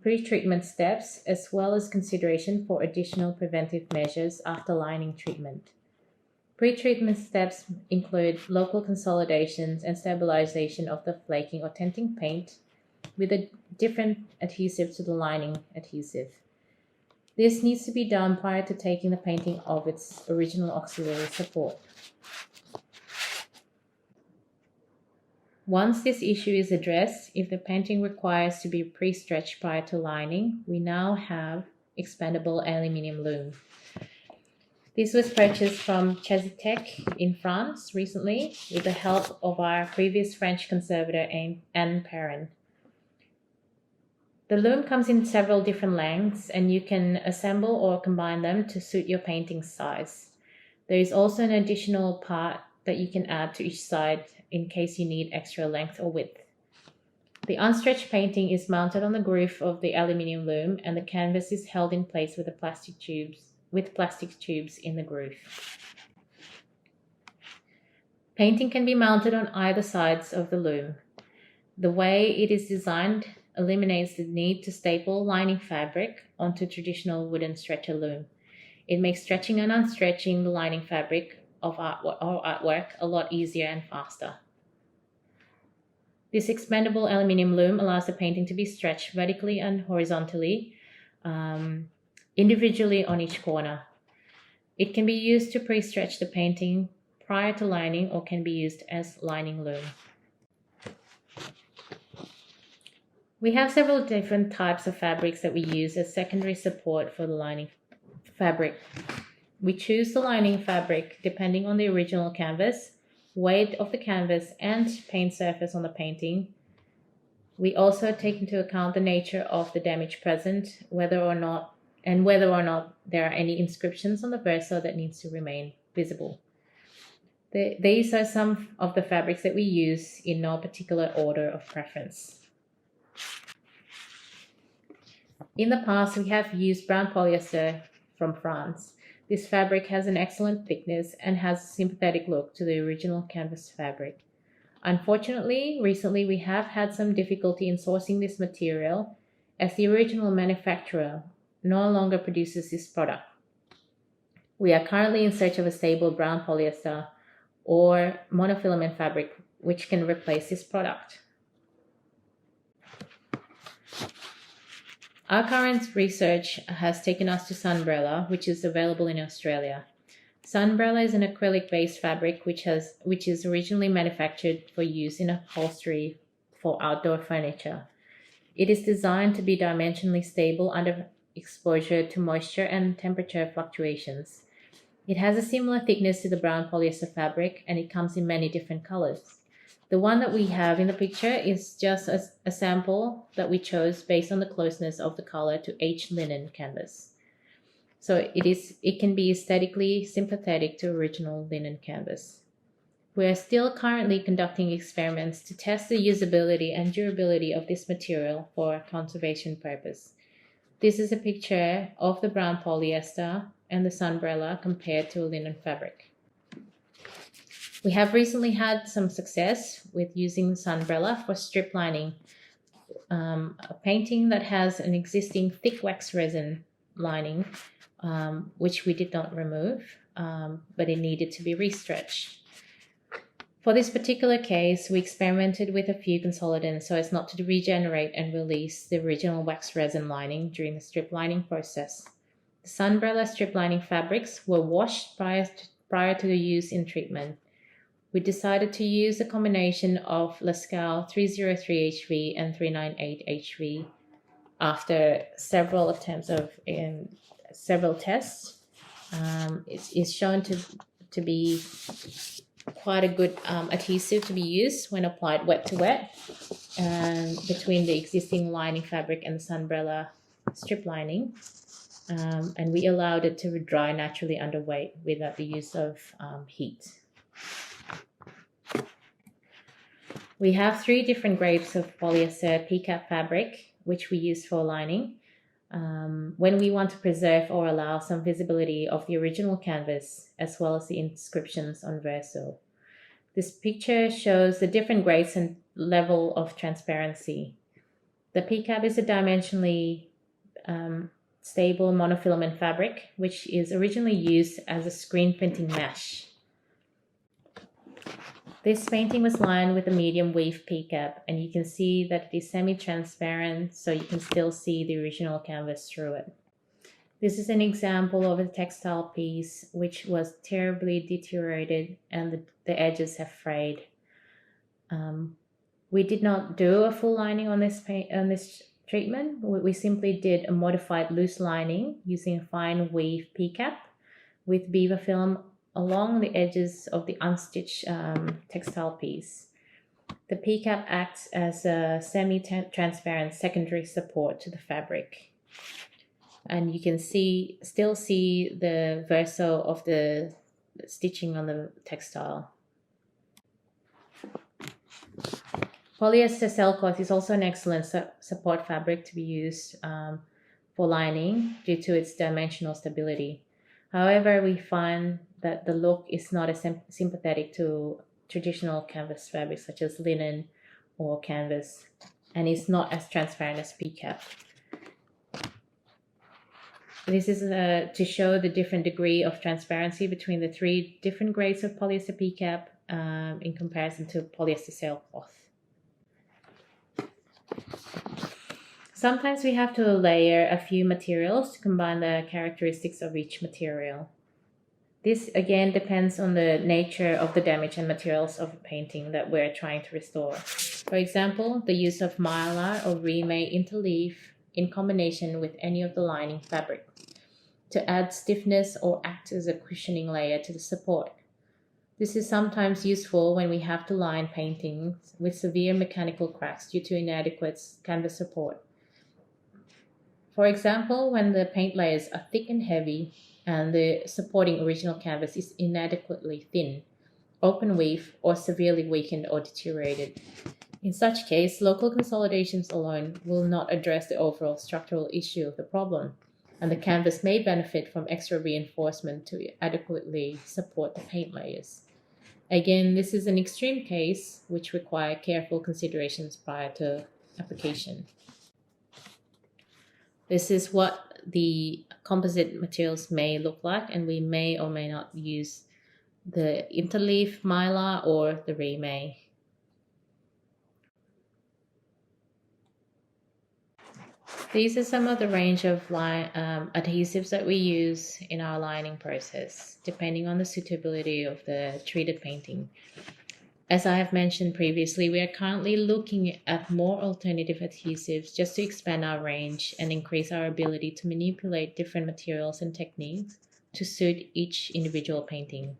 pre-treatment steps as well as consideration for additional preventive measures after lining treatment. Pre-treatment steps include local consolidations and stabilization of the flaking or tenting paint with a different adhesive to the lining adhesive. This needs to be done prior to taking the painting off its original auxiliary support. Once this issue is addressed, if the painting requires to be pre-stretched prior to lining, we now have expandable aluminium loom. This was purchased from Chesitec in France recently with the help of our previous French conservator Anne Perrin. The loom comes in several different lengths and you can assemble or combine them to suit your painting size. There is also an additional part that you can add to each side in case you need extra length or width. The unstretched painting is mounted on the groove of the aluminium loom and the canvas is held in place with plastic tubes in the groove. Painting can be mounted on either sides of the loom. The way it is designed eliminates the need to staple lining fabric onto traditional wooden stretcher loom. It makes stretching and unstretching the lining fabric of artwork a lot easier and faster. This expandable aluminium loom allows the painting to be stretched vertically and horizontally, individually on each corner. It can be used to pre-stretch the painting prior to lining or can be used as lining loom. We have several different types of fabrics that we use as secondary support for the lining fabric. We choose the lining fabric depending on the original canvas, weight of the canvas, and paint surface on the painting. We also take into account the nature of the damage present, whether or not there are any inscriptions on the verso that needs to remain visible. These are some of the fabrics that we use in no particular order of preference. In the past, we have used brown polyester from France. This fabric has an excellent thickness and has a sympathetic look to the original canvas fabric. Unfortunately, recently we have had some difficulty in sourcing this material as the original manufacturer no longer produces this product. We are currently in search of a stable brown polyester or monofilament fabric which can replace this product. Our current research has taken us to Sunbrella, which is available in Australia. Sunbrella is an acrylic-based fabric which is originally manufactured for use in upholstery for outdoor furniture. It is designed to be dimensionally stable under exposure to moisture and temperature fluctuations. It has a similar thickness to the brown polyester fabric, and it comes in many different colors. The one that we have in the picture is just a sample that we chose based on the closeness of the color to H linen canvas. So it can be aesthetically sympathetic to original linen canvas. We are still currently conducting experiments to test the usability and durability of this material for conservation purpose. This is a picture of the brown polyester and the Sunbrella compared to a linen fabric. We have recently had some success with using Sunbrella for strip lining, a painting that has an existing thick wax resin lining, which we did not remove, but it needed to be restretched. For this particular case, we experimented with a few consolidants so as not to regenerate and release the original wax resin lining during the strip lining process. The Sunbrella strip lining fabrics were washed prior to the use in treatment. We decided to use a combination of Lascaux 303HV and 398HV after several attempts of several tests. It's shown to be quite a good adhesive to be used when applied wet to wet between the existing lining fabric and the Sunbrella strip lining. And we allowed it to dry naturally under weight without the use of heat. We have 3 different grades of polyester PCAP fabric, which we use for lining when we want to preserve or allow some visibility of the original canvas, as well as the inscriptions on verso. This picture shows the different grades and level of transparency. The PCAP is a dimensionally stable monofilament fabric, which is originally used as a screen printing mesh. This painting was lined with a medium weave PCAP, and you can see that it is semi-transparent, so you can still see the original canvas through it. This is an example of a textile piece which was terribly deteriorated and the edges have frayed. We did not do a full lining on this treatment. We simply did a modified loose lining using a fine weave PCAP with beaver film along the edges of the unstitched textile piece. The PCAP acts as a semi-transparent secondary support to the fabric. And you can still see the verso of the stitching on the textile. Polyester sailcloth is also an excellent support fabric to be used for lining due to its dimensional stability. However, we find that the look is not as sympathetic to traditional canvas fabrics such as linen or canvas, and is not as transparent as PCAP. This is to show the different degree of transparency between the 3 different grades of polyester PCAP in comparison to polyester sailcloth. Sometimes we have to layer a few materials to combine the characteristics of each material. This again depends on the nature of the damage and materials of a painting that we're trying to restore. For example, the use of mylar or remade interleaf in combination with any of the lining fabric to add stiffness or act as a cushioning layer to the support. This is sometimes useful when we have to line paintings with severe mechanical cracks due to inadequate canvas support. For example, when the paint layers are thick and heavy and the supporting original canvas is inadequately thin, open weave, or severely weakened or deteriorated. In such case, local consolidations alone will not address the overall structural issue of the problem, and the canvas may benefit from extra reinforcement to adequately support the paint layers. Again, this is an extreme case which require careful considerations prior to application. This is what the composite materials may look like, and we may or may not use the interleaf mylar or the remay. These are some of the range of adhesives that we use in our lining process, depending on the suitability of the treated painting. As I have mentioned previously, we are currently looking at more alternative adhesives just to expand our range and increase our ability to manipulate different materials and techniques to suit each individual painting.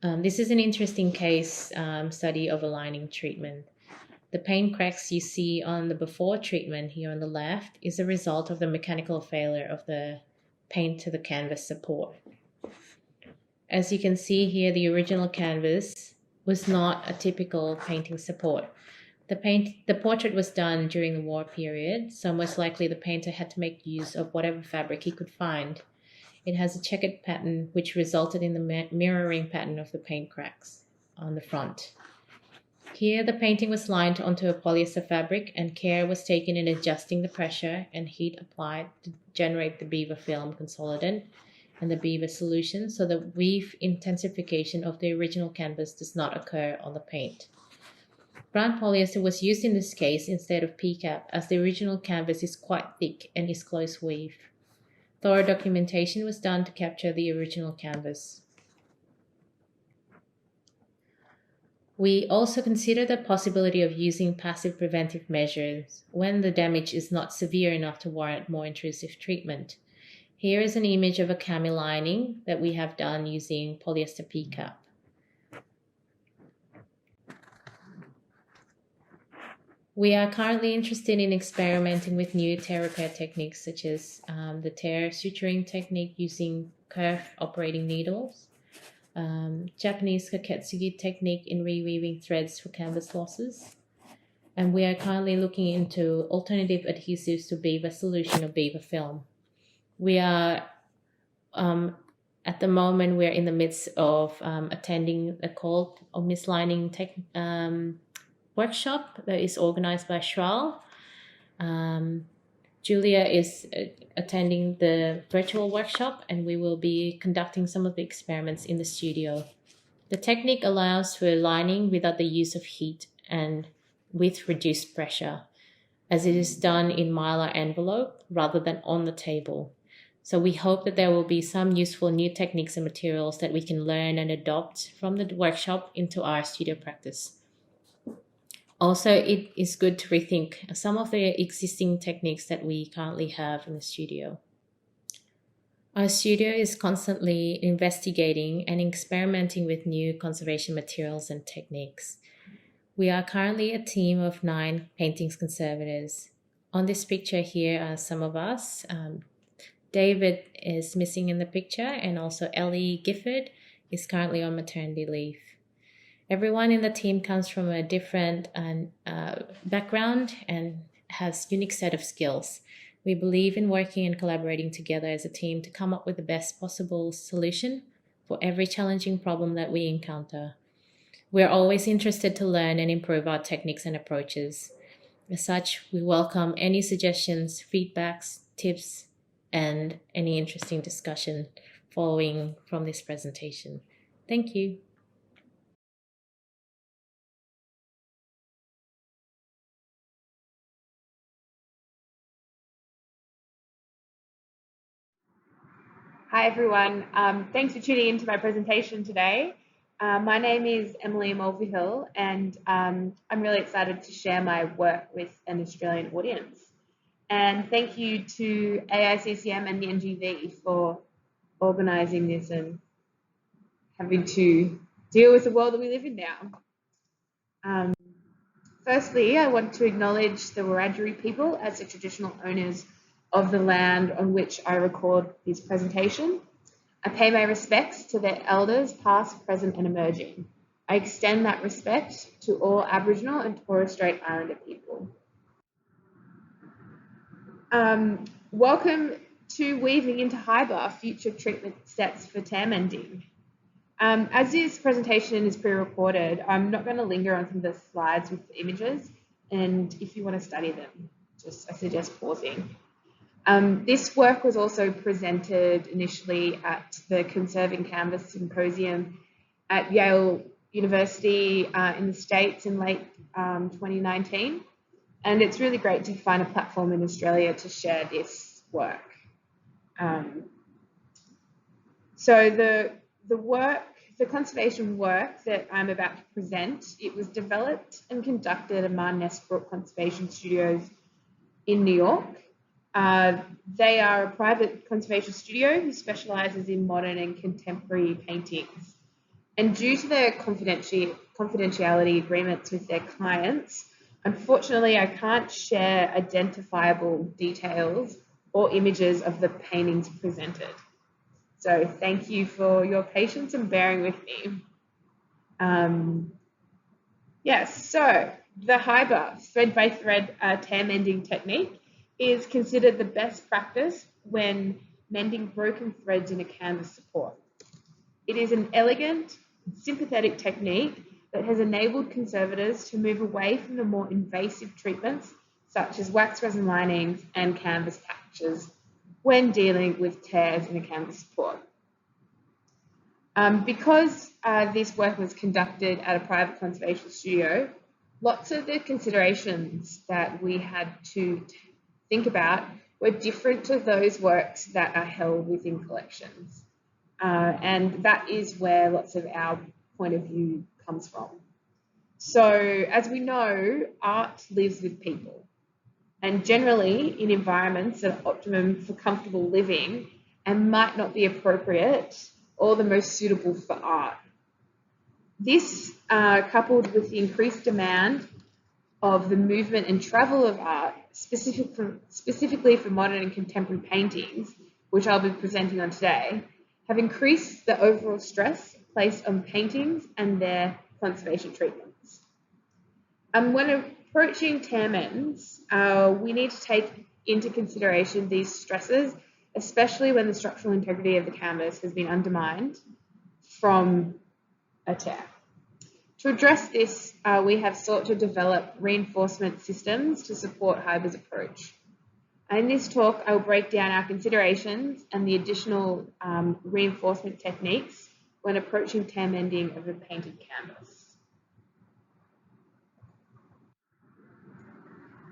This is an interesting case study of a lining treatment. The paint cracks you see on the before treatment here on the left is a result of the mechanical failure of the paint to the canvas support. As you can see here, the original canvas was not a typical painting support. The portrait was done during the war period, so most likely the painter had to make use of whatever fabric he could find. It has a checkered pattern which resulted in the mirroring pattern of the paint cracks on the front. Here, the painting was lined onto a polyester fabric, and care was taken in adjusting the pressure and heat applied to generate the beaver film consolidant and the beaver solution so the weave intensification of the original canvas does not occur on the paint. Brown polyester was used in this case instead of PCAP, as the original canvas is quite thick and is close weave. Thorough documentation was done to capture the original canvas. We also consider the possibility of using passive preventive measures when the damage is not severe enough to warrant more intrusive treatment. Here is an image of a cami lining that we have done using polyester PCAP. We are currently interested in experimenting with new tear repair techniques such as the tear suturing technique using curved operating needles, Japanese kaketsugi technique in reweaving threads for canvas losses, and we are currently looking into alternative adhesives to beaver solution or beaver film. We are at the moment we're in the midst of attending a call of mislining workshop that is organized by Schral. Julia is attending the virtual workshop, and we will be conducting some of the experiments in the studio. The technique allows for lining without the use of heat and with reduced pressure, as it is done in mylar envelope rather than on the table. So we hope that there will be some useful new techniques and materials that we can learn and adopt from the workshop into our studio practice. Also, it is good to rethink some of the existing techniques that we currently have in the studio. Our studio is constantly investigating and experimenting with new conservation materials and techniques. We are currently a team of 9 paintings conservators. On this picture here are some of us. David is missing in the picture, and also Ellie Gifford is currently on maternity leave. Everyone in the team comes from a different background and has a unique set of skills. We believe in working and collaborating together as a team to come up with the best possible solution for every challenging problem that we encounter. We're always interested to learn and improve our techniques and approaches. As such, we welcome any suggestions, feedbacks, tips, and any interesting discussion following from this presentation. Thank you. Hi everyone, thanks for tuning into my presentation today. My name is Emily Mulvihill, and I'm really excited to share my work with an Australian audience. And thank you to AICCM and the NGV for organising this and having to deal with the world that we live in now. Firstly, I want to acknowledge the Wiradjuri people as the traditional owners of the land on which I record this presentation. I pay my respects to their elders, past, present, and emerging. I extend that respect to all Aboriginal and Torres Strait Islander people. Welcome to Weaving into HYBA, Future Treatment Steps for Tear Mending. As this presentation is pre-recorded, I'm not going to linger on some of the slides with the images, and if you want to study them, I suggest pausing. This work was also presented initially at the Conserving Canvas Symposium at Yale University in the States in late 2019. And it's really great to find a platform in Australia to share this work. So the conservation work that I'm about to present, it was developed and conducted at Marness Brook Conservation Studios in New York. They are a private conservation studio who specialises in modern and contemporary paintings. And due to their confidentiality agreements with their clients, unfortunately, I can't share identifiable details or images of the paintings presented. So thank you for your patience and bearing with me. Yes, so the HYBA, thread by thread tear mending technique, is considered the best practice when mending broken threads in a canvas support. It is an elegant, sympathetic technique that has enabled conservators to move away from the more invasive treatments such as wax resin linings and canvas patches when dealing with tears in a canvas support. Because this work was conducted at a private conservation studio, lots of the considerations that we had to think about were different to those works that are held within collections. And that is where lots of our point of view comes from. So as we know, art lives with people, and generally in environments that are optimum for comfortable living and might not be appropriate or the most suitable for art. This, coupled with the increased demand of the movement and travel of art, specifically for modern and contemporary paintings, which I'll be presenting on today, have increased the overall stress placed on paintings and their conservation treatments. When approaching tear mends, we need to take into consideration these stresses, especially when the structural integrity of the canvas has been undermined from a tear. To address this, we have sought to develop reinforcement systems to support HYBA's approach. In this talk, I will break down our considerations and the additional reinforcement techniques when approaching tear mending of a painted canvas.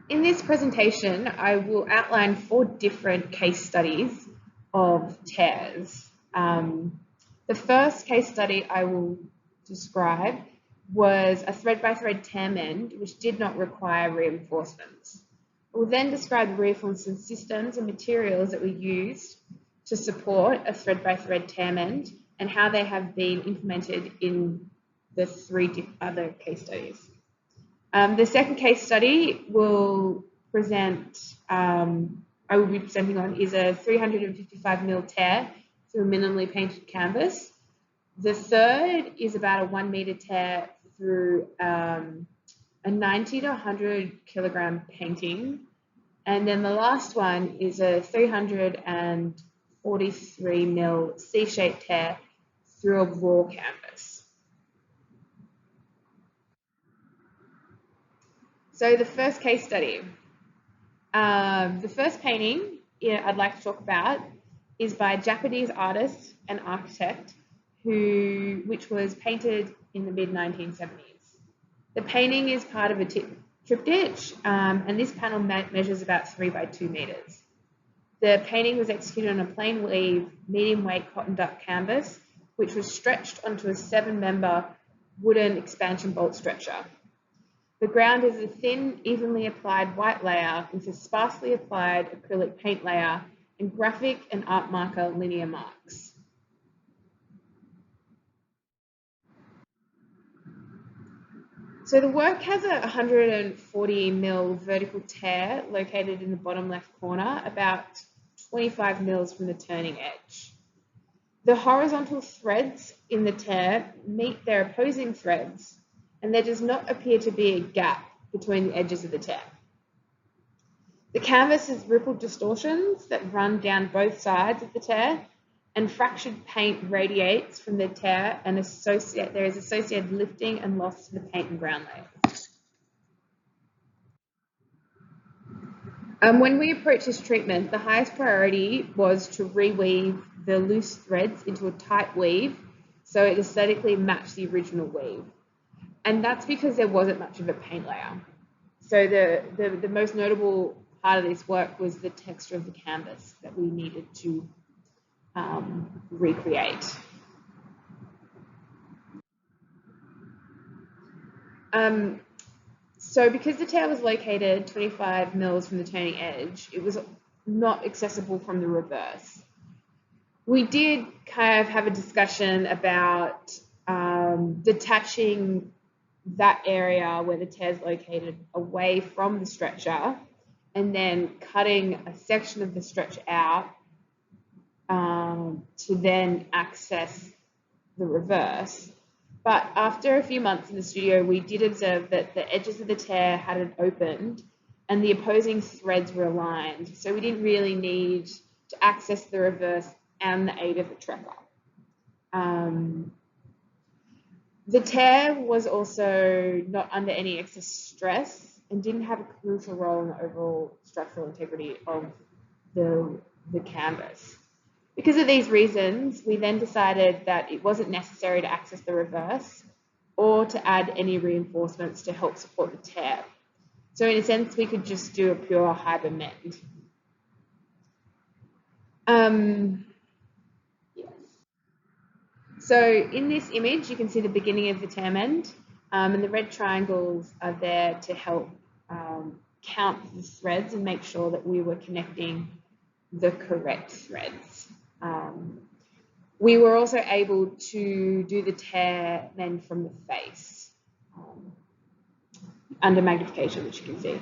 In this presentation, I will outline 4 different case studies of tears. The first case study I will describe was a thread-by-thread tear mend, which did not require reinforcements. We'll then describe the reinforcement systems and materials that were used to support a thread-by-thread tear mend and how they have been implemented in the 3 other case studies. The second case study will present, I will be presenting on is a 355mm tear through a minimally painted canvas. The third is about a 1 meter tear through a 90 to 100 kilogram painting. And then the last one is a 343mm C-shaped tear through a raw canvas. So the first case study. The first painting I'd like to talk about is by a Japanese artist and architect which was painted in the mid-1970s. The painting is part of a triptych, and this panel measures about 3 by 2 meters. The painting was executed on a plain weave, medium weight cotton duck canvas, which was stretched onto a 7-member wooden expansion bolt stretcher. The ground is a thin, evenly applied white layer with a sparsely applied acrylic paint layer and graphic and art marker linear marks. So the work has a 140mm vertical tear located in the bottom left corner, about 25 mils from the turning edge. The horizontal threads in the tear meet their opposing threads, and there does not appear to be a gap between the edges of the tear. The canvas has rippled distortions that run down both sides of the tear, and fractured paint radiates from the tear, and there is associated lifting and loss to the paint and ground layers. When we approached this treatment, the highest priority was to reweave the loose threads into a tight weave so it aesthetically matched the original weave. And that's because there wasn't much of a paint layer. So the most notable part of this work was the texture of the canvas that we needed to recreate. So because the tear was located 25 mils from the turning edge, it was not accessible from the reverse. We did kind of have a discussion about detaching that area where the tear is located away from the stretcher and then cutting a section of the stretcher out to then access the reverse. But after a few months in the studio, we did observe that the edges of the tear hadn't opened and the opposing threads were aligned. So we didn't really need to access the reverse and the aid of the trekker. The tear was also not under any excess stress and didn't have a crucial role in the overall structural integrity of the canvas. Because of these reasons, we then decided that it wasn't necessary to access the reverse or to add any reinforcements to help support the tear. So in a sense, we could just do a pure Hiber mend. Yes. So in this image, you can see the beginning of the tear mend, and the red triangles are there to help count the threads and make sure that we were connecting the correct threads. We were also able to do the tear mend from the face under magnification, which you can see.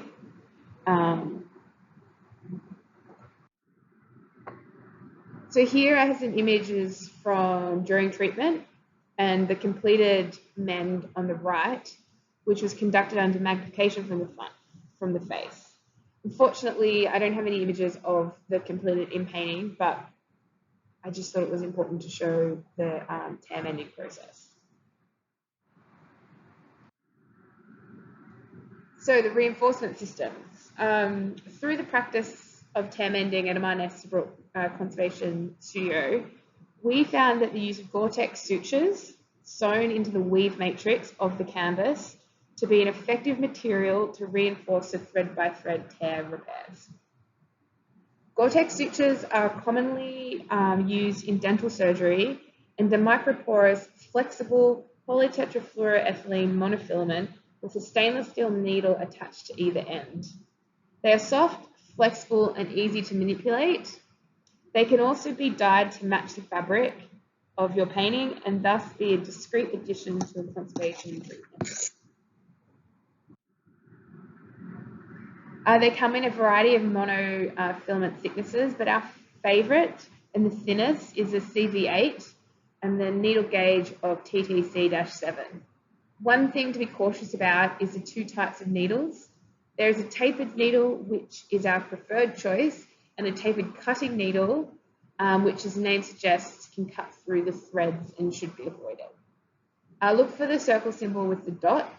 So here I have some images from during treatment and the completed mend on the right, which was conducted under magnification from the face. Unfortunately, I don't have any images of the completed in-painting, but I just thought it was important to show the tear mending process. So the reinforcement systems. Through the practice of tear mending at Amana Estabrook Conservation Studio, we found that the use of Gore-Tex sutures sewn into the weave matrix of the canvas to be an effective material to reinforce the thread-by-thread tear repairs. Gore-Tex sutures are commonly used in dental surgery, and the microporous, flexible polytetrafluoroethylene monofilament with a stainless steel needle attached to either end. They are soft, flexible, and easy to manipulate. They can also be dyed to match the fabric of your painting and thus be a discreet addition to the conservation treatment. They come in a variety of monofilament thicknesses, but our favourite and the thinnest is the CV8 and the needle gauge of TTC-7. One thing to be cautious about is the two types of needles. There is a tapered needle, which is our preferred choice, and a tapered cutting needle, which as the name suggests, can cut through the threads and should be avoided. Look for the circle symbol with the dot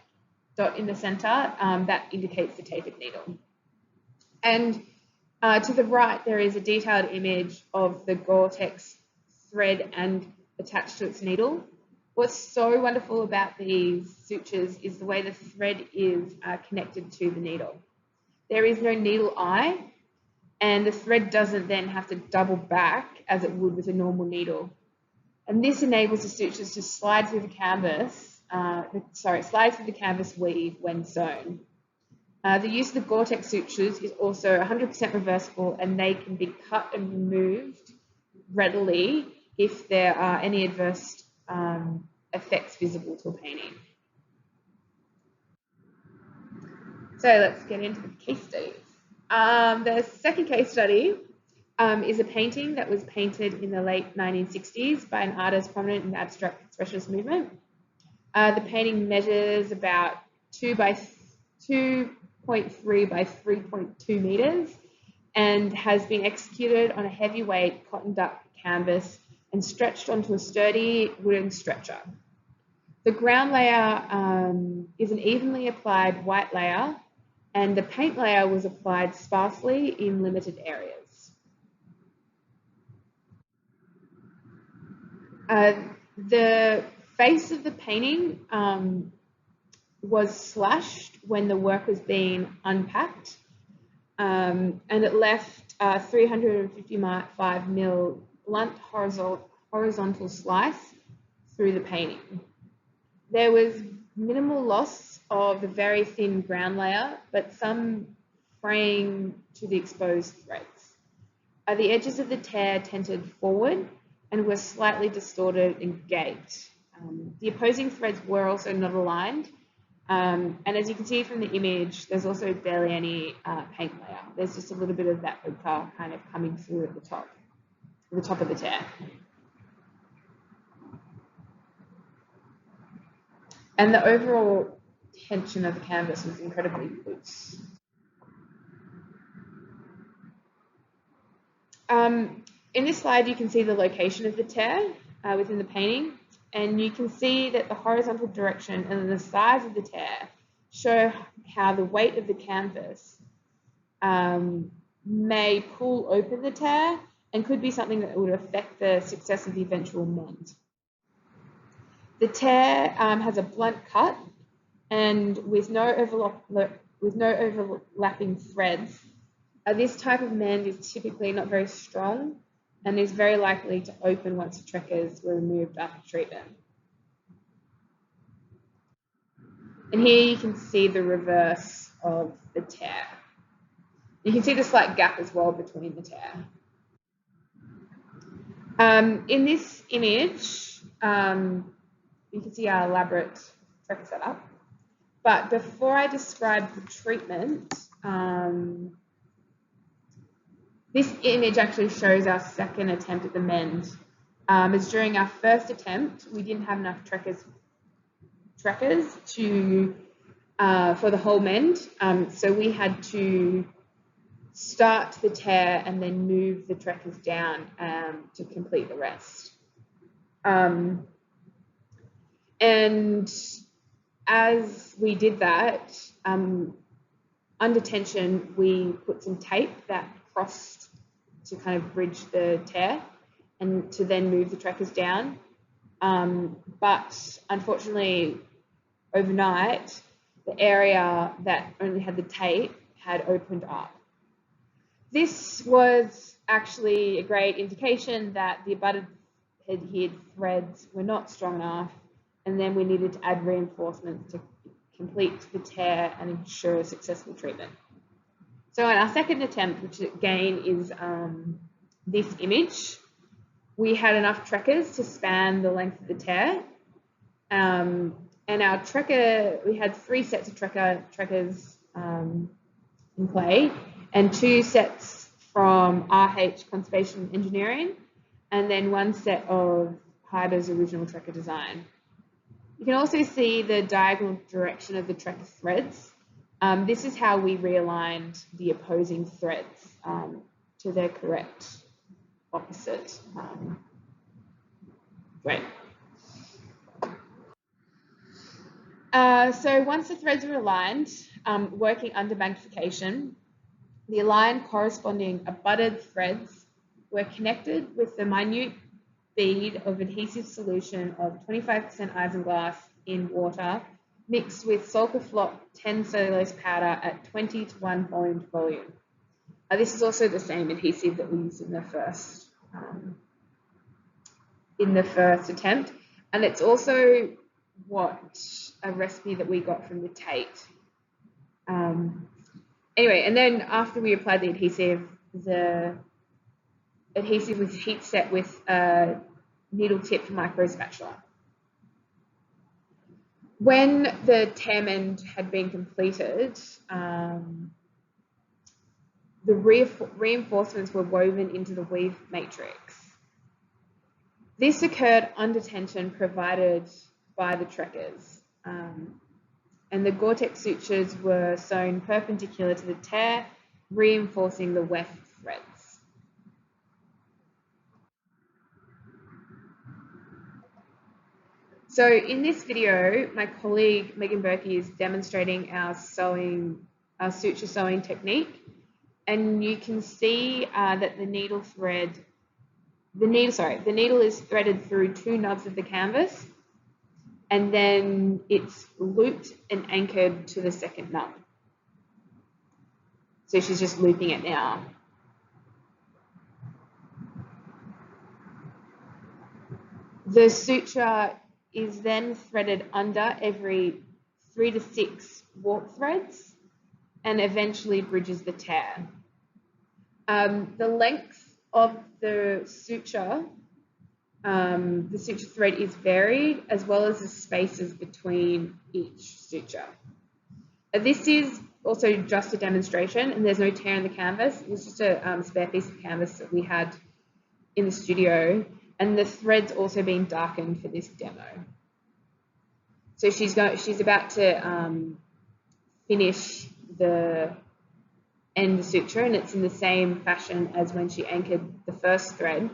in the centre, that indicates the tapered needle. And to the right, there is a detailed image of the Gore-Tex thread and attached to its needle. What's so wonderful about these sutures is the way the thread is connected to the needle. There is no needle eye, and the thread doesn't then have to double back as it would with a normal needle. And this enables the sutures to slide through the canvas, weave when sewn. The use of the Gore-Tex sutures is also 100% reversible, and they can be cut and removed readily if there are any adverse effects visible to a painting. So let's get into the case studies. The second case study is a painting that was painted in the late 1960s by an artist prominent in the abstract expressionist movement. The painting measures about 2.3 by 3.2 meters and has been executed on a heavyweight cotton duck canvas and stretched onto a sturdy wooden stretcher. The ground layer is an evenly applied white layer, and the paint layer was applied sparsely in limited areas. The face of the painting was slashed when the work was being unpacked, and it left a 355 mil blunt horizontal slice through the painting. There was minimal loss of the very thin ground layer, but some fraying to the exposed threads. The edges of the tear tented forward and were slightly distorted and gaped. The opposing threads were also not aligned, and as you can see from the image, there's also barely any paint layer. There's just a little bit of that ochre kind of coming through at the top of the tear. And the overall tension of the canvas was incredibly loose. In this slide, you can see the location of the tear within the painting, and you can see that the horizontal direction and the size of the tear show how the weight of the canvas may pull open the tear and could be something that would affect the success of the eventual mend. The tear has a blunt cut, and with no overlapping threads, this type of mend is typically not very strong and is very likely to open once the trekkers were removed after treatment. And here you can see the reverse of the tear. You can see the slight gap as well between the tear. In this image, you can see our elaborate trekker setup. But before I describe the treatment, this image actually shows our second attempt at the mend. As during our first attempt, we didn't have enough trekkers to for the whole mend, so we had to start the tear and then move the trekkers down to complete the rest. And as we did that, under tension, we put some tape that crossed to kind of bridge the tear and to then move the trekkers down. But unfortunately, overnight, the area that only had the tape had opened up. This was actually a great indication that the abutted adhered threads were not strong enough, and then we needed to add reinforcements to complete the tear and ensure successful treatment. So in our second attempt, which again is this image, we had enough trekkers to span the length of the tear. And our trekker, we had 3 sets of trekkers in play, and 2 sets from RH Conservation Engineering, and then 1 set of Hyber's original trekker design. You can also see the diagonal direction of the trekker threads. This is how we realigned the opposing threads to their correct opposite. Great. So once the threads were aligned, working under magnification, the aligned corresponding abutted threads were connected with the minute bead of adhesive solution of 25% isinglass in water mixed with sulfur flop 10 cellulose powder at 20 to 1 volume to volume. This is also the same adhesive that we used in the first attempt, and it's also a recipe that we got from the Tate. Anyway, and then after we applied the adhesive was heat set with a needle tipped micro spatula. When the tear mend had been completed, the reinforcements were woven into the weave matrix. This occurred under tension provided by the trekkers, and the Gore-Tex sutures were sewn perpendicular to the tear, reinforcing the weft threads. So in this video, my colleague Megan Berkey is demonstrating our suture sewing technique, and you can see that the needle is threaded through 2 nubs of the canvas, and then it's looped and anchored to the second nub. So she's just looping it now. The suture is then threaded under every 3 to 6 warp threads and eventually bridges the tear. The length of the suture thread is varied, as well as the spaces between each suture. This is also just a demonstration, and there's no tear in the canvas. It was just a spare piece of canvas that we had in the studio, and the thread's also been darkened for this demo. So she's about to finish the end suture, and it's in the same fashion as when she anchored the first thread,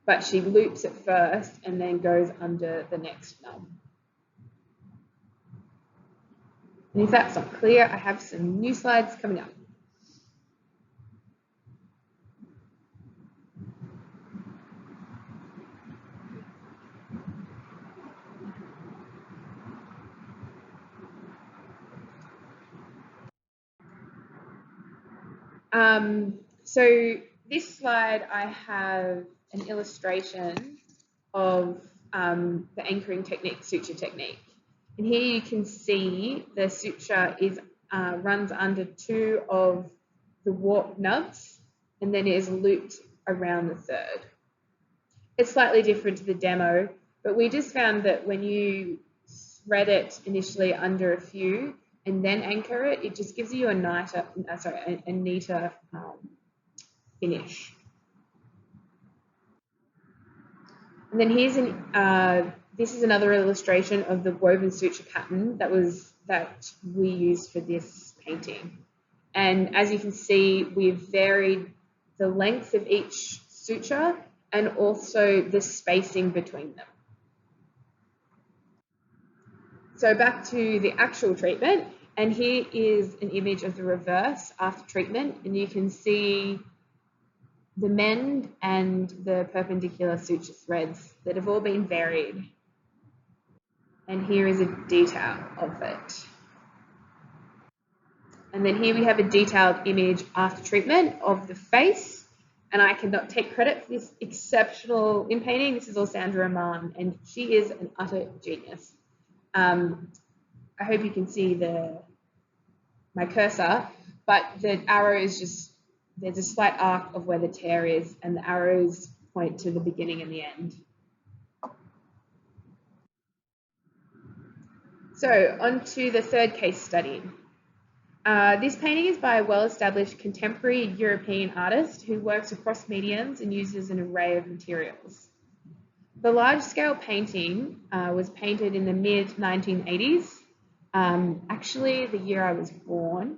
but she loops it first and then goes under the next nub. And if that's not clear, I have some new slides coming up. So this slide, I have an illustration of the anchoring technique, suture technique. And here you can see the suture runs under 2 of the warp nubs, and then it is looped around the 3rd. It's slightly different to the demo, but we just found that when you thread it initially under a few and then anchor it, it just gives you a neater finish. And then here's this is another illustration of the woven suture pattern that we used for this painting. And as you can see, we've varied the length of each suture and also the spacing between them. So back to the actual treatment, and here is an image of the reverse after treatment, and you can see the mend and the perpendicular suture threads that have all been varied. And here is a detail of it. And then here we have a detailed image after treatment of the face, and I cannot take credit for this exceptional in painting. This is all Sandra Roman, and she is an utter genius. I hope you can see my cursor, but the arrow is just, there's a slight arc of where the tear is, and the arrows point to the beginning and the end. So on to the 3rd case study. This painting is by a well-established contemporary European artist who works across mediums and uses an array of materials. The large-scale painting was painted in the mid-1980s, actually the year I was born,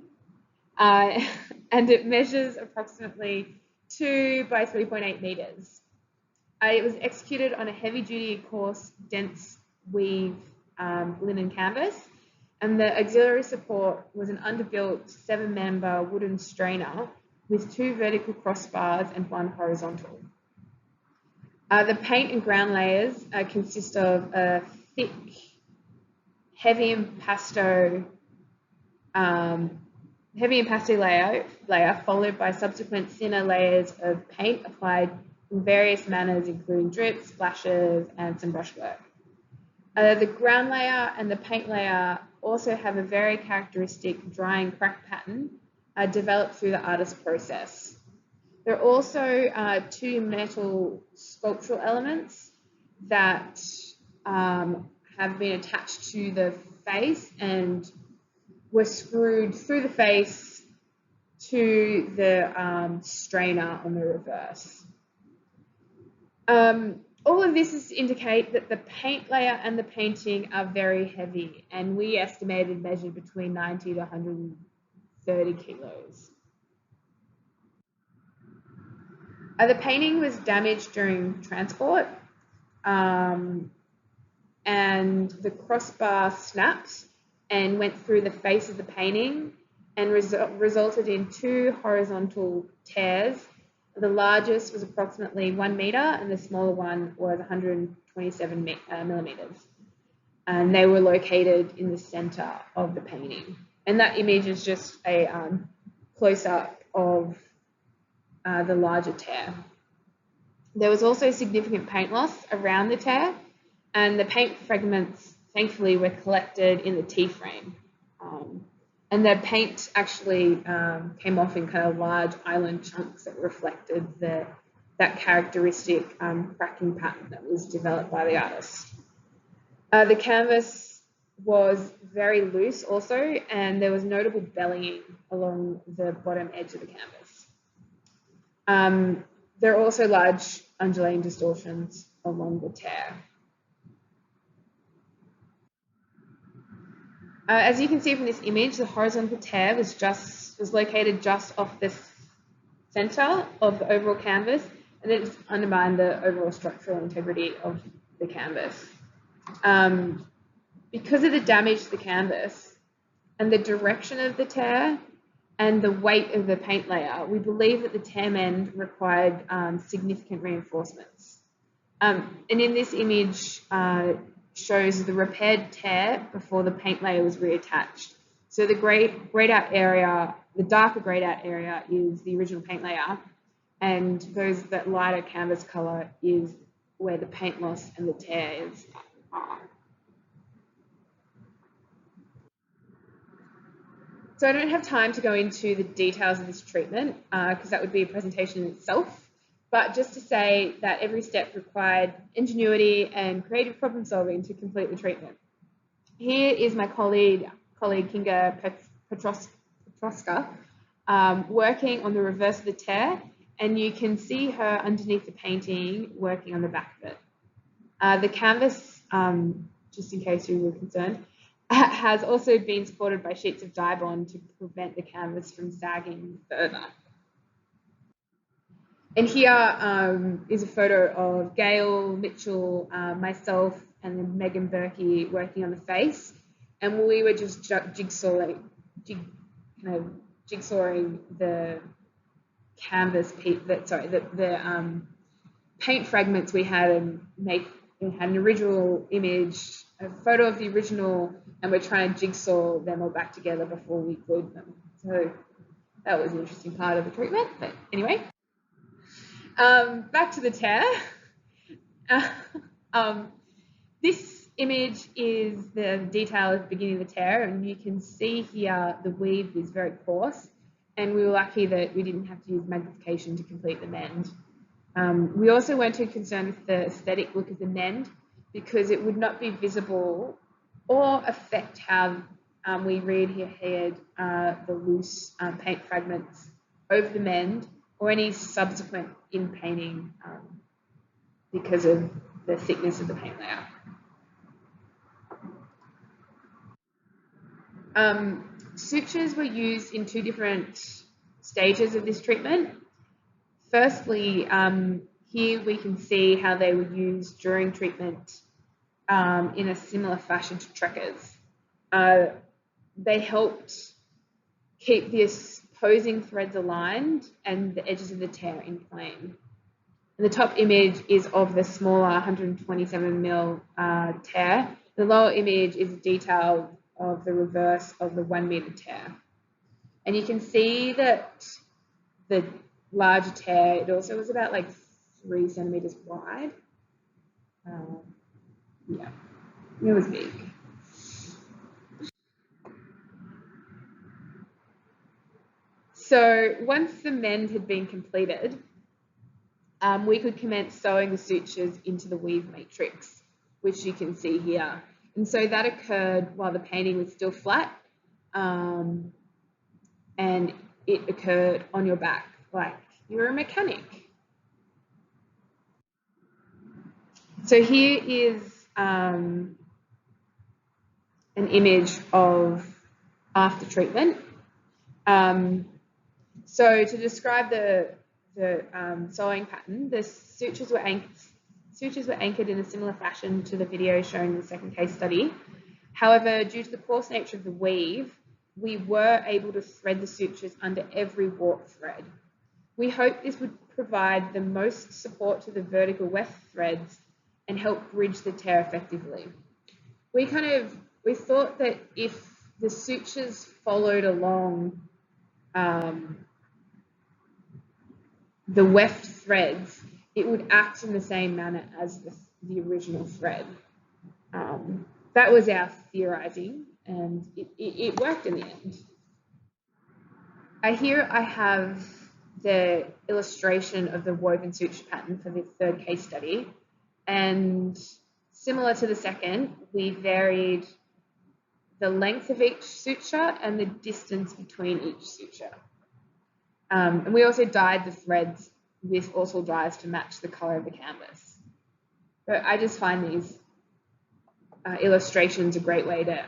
and it measures approximately 2 by 3.8 meters. It was executed on a heavy-duty, coarse, dense weave linen canvas, and the auxiliary support was an underbuilt 7-member wooden strainer with 2 vertical crossbars and 1 horizontal. The paint and ground layers consist of a thick, heavy impasto layer followed by subsequent thinner layers of paint applied in various manners, including drips, splashes, and some brushwork. The ground layer and the paint layer also have a very characteristic dry and crack pattern developed through the artist's process. There are also 2 metal sculptural elements that have been attached to the face and were screwed through the face to the strainer on the reverse. All of this is to indicate that the paint layer and the painting are very heavy, and we estimated measured between 90 to 130 kilos. The painting was damaged during transport, and the crossbar snapped and went through the face of the painting and resulted in 2 horizontal tears. The largest was approximately 1 meter and the smaller one was 127 millimeters. And they were located in the center of the painting. And that image is just a close-up of the larger tear. There was also significant paint loss around the tear, and the paint fragments, thankfully, were collected in the T-frame. And the paint actually came off in kind of large island chunks that reflected that characteristic cracking pattern that was developed by the artist. The canvas was very loose also, and there was notable bellying along the bottom edge of the canvas. There are also large undulating distortions along the tear. As you can see from this image, the horizontal tear was located just off the center of the overall canvas, and it undermined the overall structural integrity of the canvas. Because of the damage to the canvas and the direction of the tear and the weight of the paint layer, we believe that the tear mend required significant reinforcements. And in this image, shows the repaired tear before the paint layer was reattached. So the grayed out area, the darker grayed out area is the original paint layer, and that lighter canvas color is where the paint loss and the tears are. So I don't have time to go into the details of this treatment because that would be a presentation in itself. But just to say that every step required ingenuity and creative problem solving to complete the treatment. Here is my colleague Kinga Petroska working on the reverse of the tear, and you can see her underneath the painting working on the back of it. The canvas, just in case you were concerned, has also been supported by sheets of Dibond to prevent the canvas from sagging further. And here is a photo of Gail, Mitchell, myself, and then Megan Berkey working on the face. And we were just jigsawing the canvas, the paint fragments we had, and we had an original image, a photo of the original, and we're trying to jigsaw them all back together before we glued them. So that was an interesting part of the treatment. But anyway. Back to the tear. This image is the detail at the beginning of the tear, and you can see here the weave is very coarse, and we were lucky that we didn't have to use magnification to complete the mend. We also weren't too concerned with the aesthetic look of the mend because it would not be visible or affect how we readhered the loose paint fragments over the mend or any subsequent in-painting because of the thickness of the paint layer. Sutures were used in 2 different stages of this treatment. Firstly, here we can see how they were used during treatment in a similar fashion to Trekkers. They helped keep the opposing threads aligned and the edges of the tear in plane. And the top image is of the smaller 127 mil tear. The lower image is a detail of the reverse of the 1 meter tear. And you can see that the larger tear, it also was about like 3 centimeters wide. Yeah, it was big. So once the mend had been completed, we could commence sewing the sutures into the weave matrix, which you can see here. And so that occurred while the painting was still flat, and it occurred on your back, like you're a mechanic. So here is an image of after treatment. So to describe the sewing pattern, the sutures were anchored in a similar fashion to the video shown in the second case study. However, due to the coarse nature of the weave, we were able to thread the sutures under every warp thread. We hoped this would provide the most support to the vertical weft threads and help bridge the tear effectively. We thought that if the sutures followed along the weft threads, it would act in the same manner as the original thread. That was our theorizing, and it worked in the end. Here I have the illustration of the woven suture pattern for the third case study, and similar to the second, we varied the length of each suture and the distance between each suture. And we also dyed the threads with Orsul dyes to match the colour of the canvas. But I just find these illustrations a great way to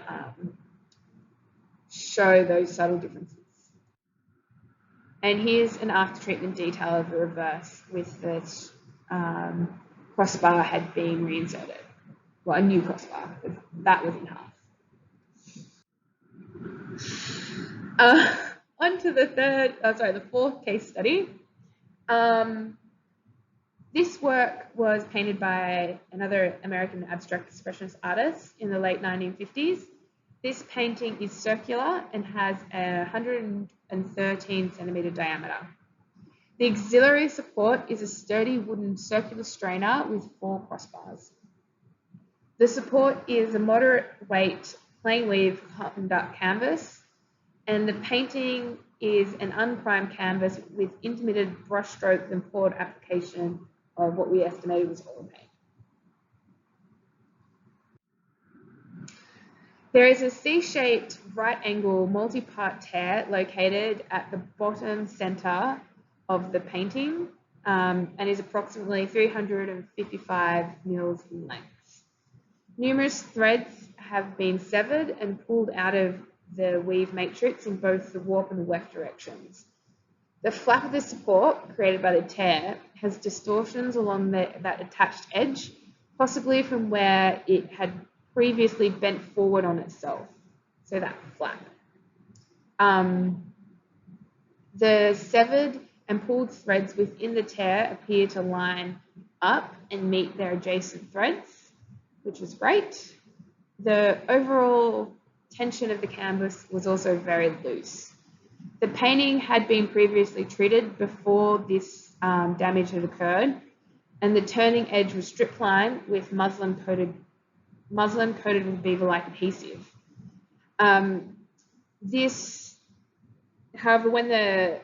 show those subtle differences. And here's an after treatment detail of the reverse with the crossbar had been reinserted. Well, a new crossbar, that was in half. On to the fourth case study. This work was painted by another American abstract expressionist artist in the late 1950s. This painting is circular and has a 113 centimetre diameter. The auxiliary support is a sturdy wooden circular strainer with 4 crossbars. The support is a moderate weight plain weave cotton duck canvas, and the painting is an unprimed canvas with intermittent brush strokes and poured application of what we estimated was oil paint. There is a C-shaped right angle multi-part tear located at the bottom centre of the painting and is approximately 355 mils in length. Numerous threads have been severed and pulled out of the weave matrix in both the warp and the weft directions. The flap of the support created by the tear has distortions along that attached edge, possibly from where it had previously bent forward on itself, so that flap. The severed and pulled threads within the tear appear to line up and meet their adjacent threads, which is great. The overall tension of the canvas was also very loose. The painting had been previously treated before this damage had occurred, and the turning edge was strip lined with muslin coated with beaver-like adhesive. However, when the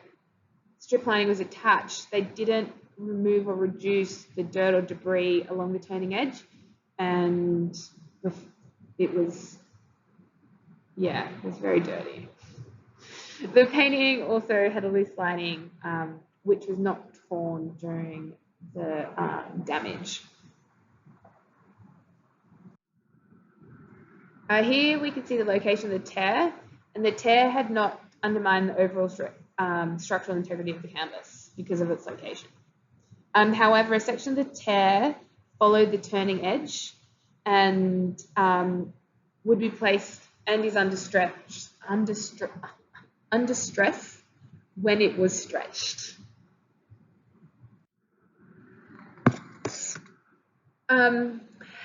strip lining was attached, they didn't remove or reduce the dirt or debris along the turning edge, and it was very dirty. The painting also had a loose lining, which was not torn during the damage. Here we can see the location of the tear, and the tear had not undermined the overall structural integrity of the canvas because of its location. However, a section of the tear followed the turning edge and would be placed and is under stress when it was stretched.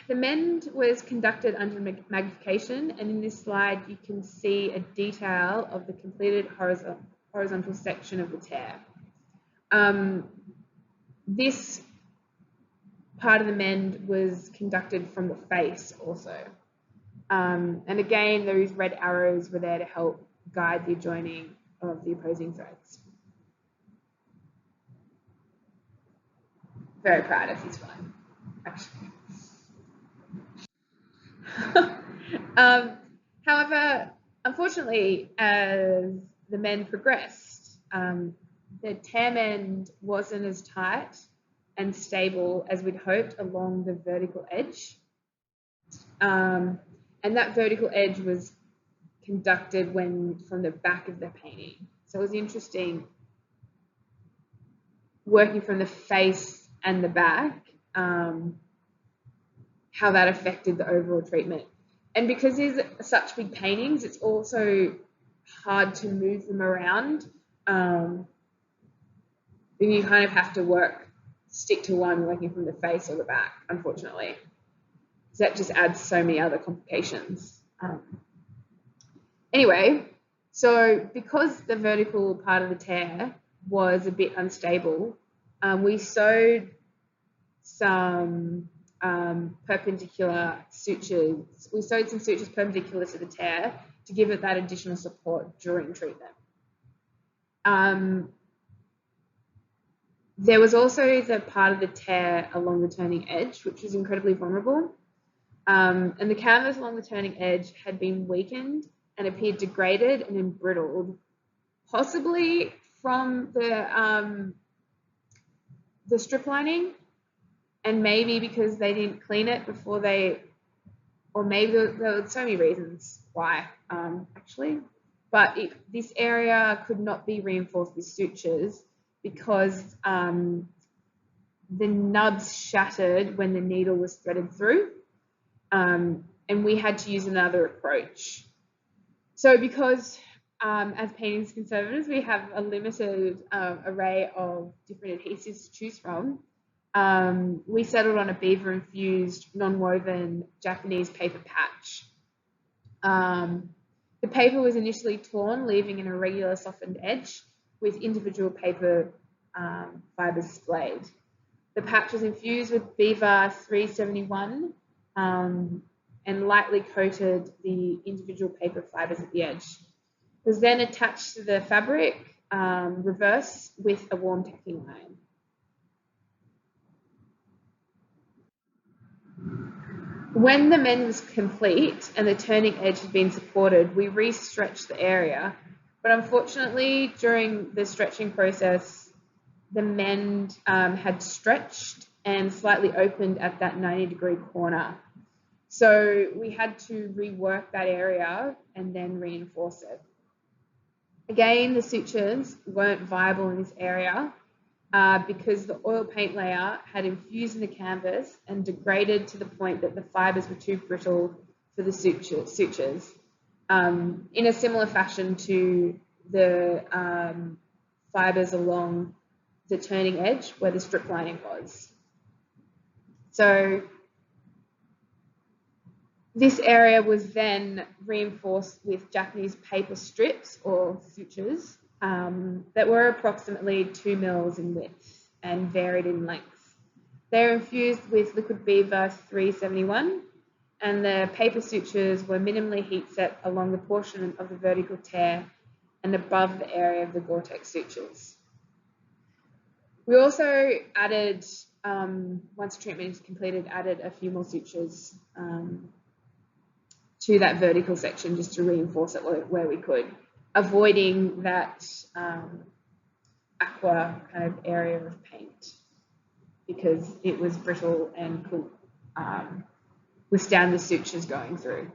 The mend was conducted under magnification, and in this slide you can see a detail of the completed horizontal section of the tear. This part of the mend was conducted from the face also. And again, those red arrows were there to help guide the joining of the opposing threads. Very proud of this one, actually. However, unfortunately, as the men progressed, the tear mend wasn't as tight and stable as we'd hoped along the vertical edge. And that vertical edge was conducted from the back of the painting. So it was interesting working from the face and the back, how that affected the overall treatment. And because these are such big paintings, it's also hard to move them around. Then you kind of have to stick to one working from the face or the back, unfortunately. Because that just adds so many other complications. Anyway, so because the vertical part of the tear was a bit unstable, we sewed some perpendicular sutures. We sewed some sutures perpendicular to the tear to give it that additional support during treatment. There was also the part of the tear along the turning edge, which was incredibly vulnerable. And the canvas along the turning edge had been weakened and appeared degraded and embrittled, possibly from the strip lining, and maybe because they didn't clean it before or maybe there were so many reasons why, actually. But this area could not be reinforced with sutures because the nubs shattered when the needle was threaded through, and we had to use another approach. So because as paintings conservators, we have a limited array of different adhesives to choose from, we settled on a beaver-infused, non-woven Japanese paper patch. The paper was initially torn, leaving an irregular softened edge with individual paper fibers splayed. The patch was infused with Beaver 371 and lightly coated the individual paper fibers at the edge. It was then attached to the fabric, reverse with a warm tacking iron. When the mend was complete and the turning edge had been supported, we re-stretched the area, but unfortunately during the stretching process, the mend had stretched and slightly opened at that 90-degree corner. So we had to rework that area and then reinforce it. Again, the sutures weren't viable in this area because the oil paint layer had infused in the canvas and degraded to the point that the fibers were too brittle for the sutures, in a similar fashion to the fibers along the turning edge where the strip lining was. So this area was then reinforced with Japanese paper strips or sutures that were approximately 2 mils in width and varied in length. They're infused with liquid Beaver 371, and the paper sutures were minimally heat set along the portion of the vertical tear and above the area of the Gore-Tex sutures. We also added, once treatment is completed, added a few more sutures to that vertical section just to reinforce it where we could, avoiding that aqua kind of area of paint because it was brittle and could withstand the sutures going through.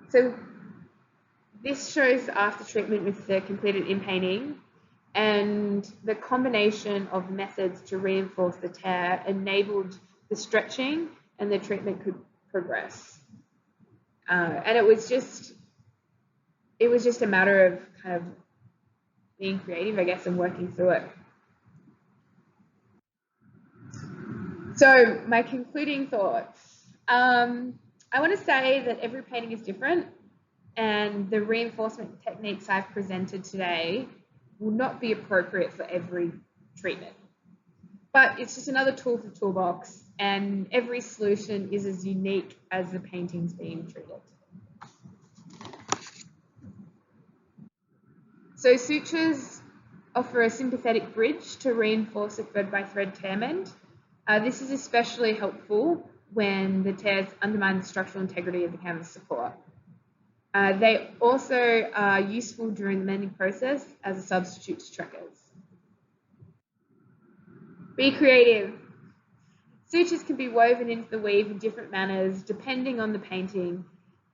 So this shows after treatment with the completed in-painting, and the combination of methods to reinforce the tear enabled the stretching and the treatment could progress. And it was just a matter of kind of being creative, I guess, and working through it. So my concluding thoughts. I want to say that every painting is different, and the reinforcement techniques I've presented today will not be appropriate for every treatment. But it's just another tool for the toolbox, and every solution is as unique as the painting's being treated. So sutures offer a sympathetic bridge to reinforce a thread by thread tear mend. This is especially helpful when the tears undermine the structural integrity of the canvas support. They also are useful during the mending process as a substitute to trekkers. Be creative. Sutures can be woven into the weave in different manners depending on the painting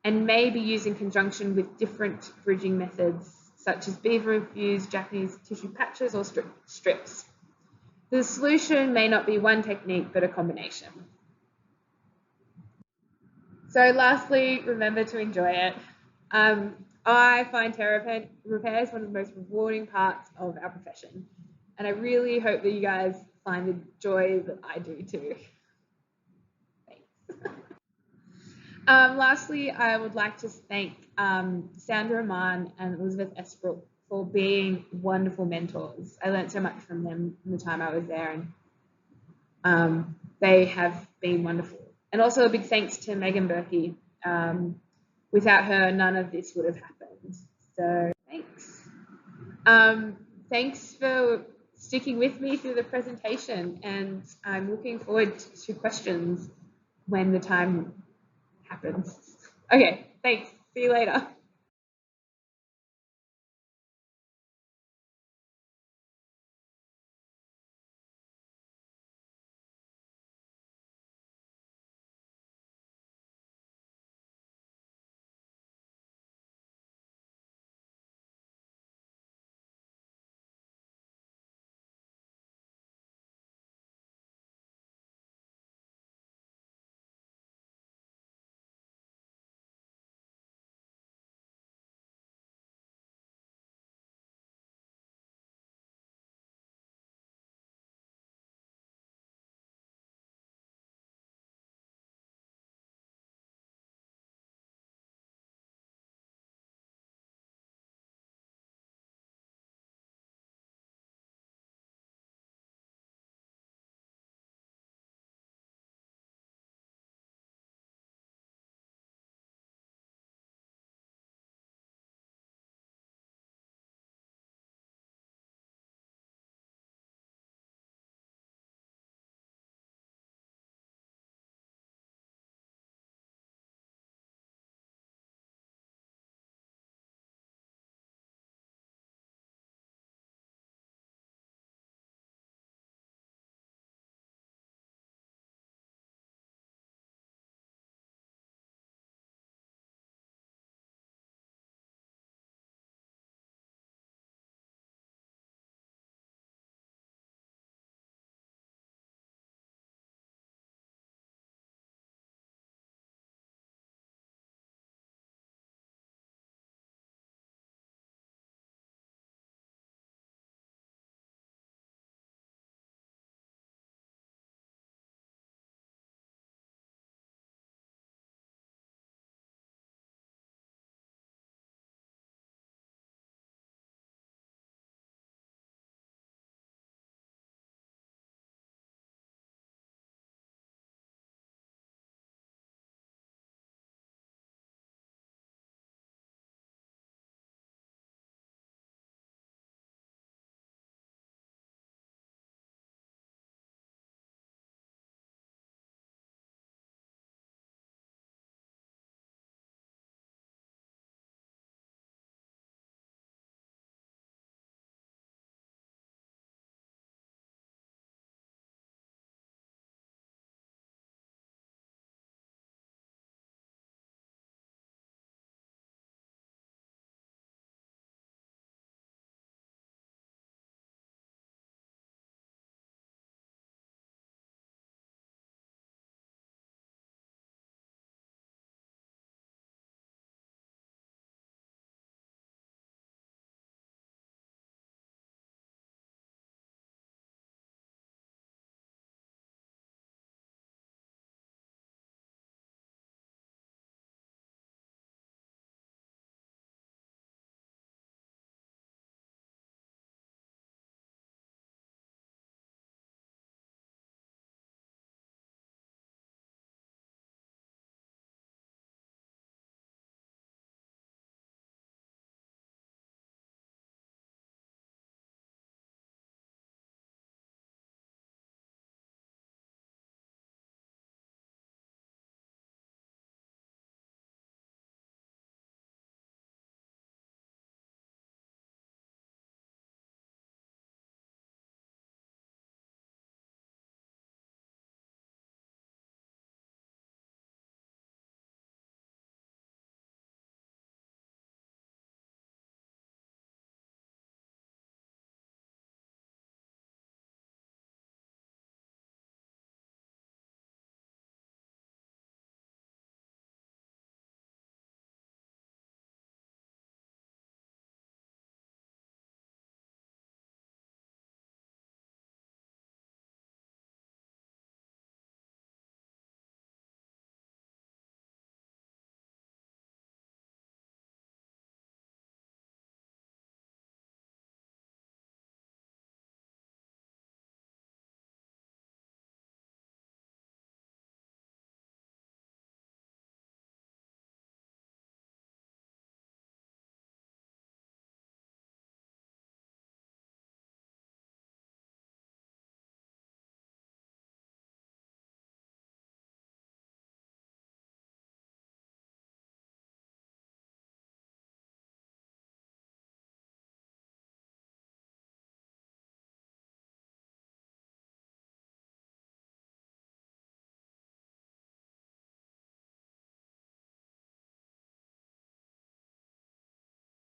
and may be used in conjunction with different bridging methods such as beaver-infused Japanese tissue patches or strips. The solution may not be one technique but a combination. So lastly, remember to enjoy it. I find terra repair is one of the most rewarding parts of our profession, and I really hope that you guys find the joy that I do too. Thanks. Lastly, I would like to thank Sandra Rahman and Elizabeth Esbrook for being wonderful mentors. I learned so much from them in the time I was there, and they have been wonderful. And also a big thanks to Megan Berkey. Without her, none of this would have happened. So thanks. Thanks for sticking with me through the presentation, and I'm looking forward to questions when the time happens. Okay, thanks. See you later.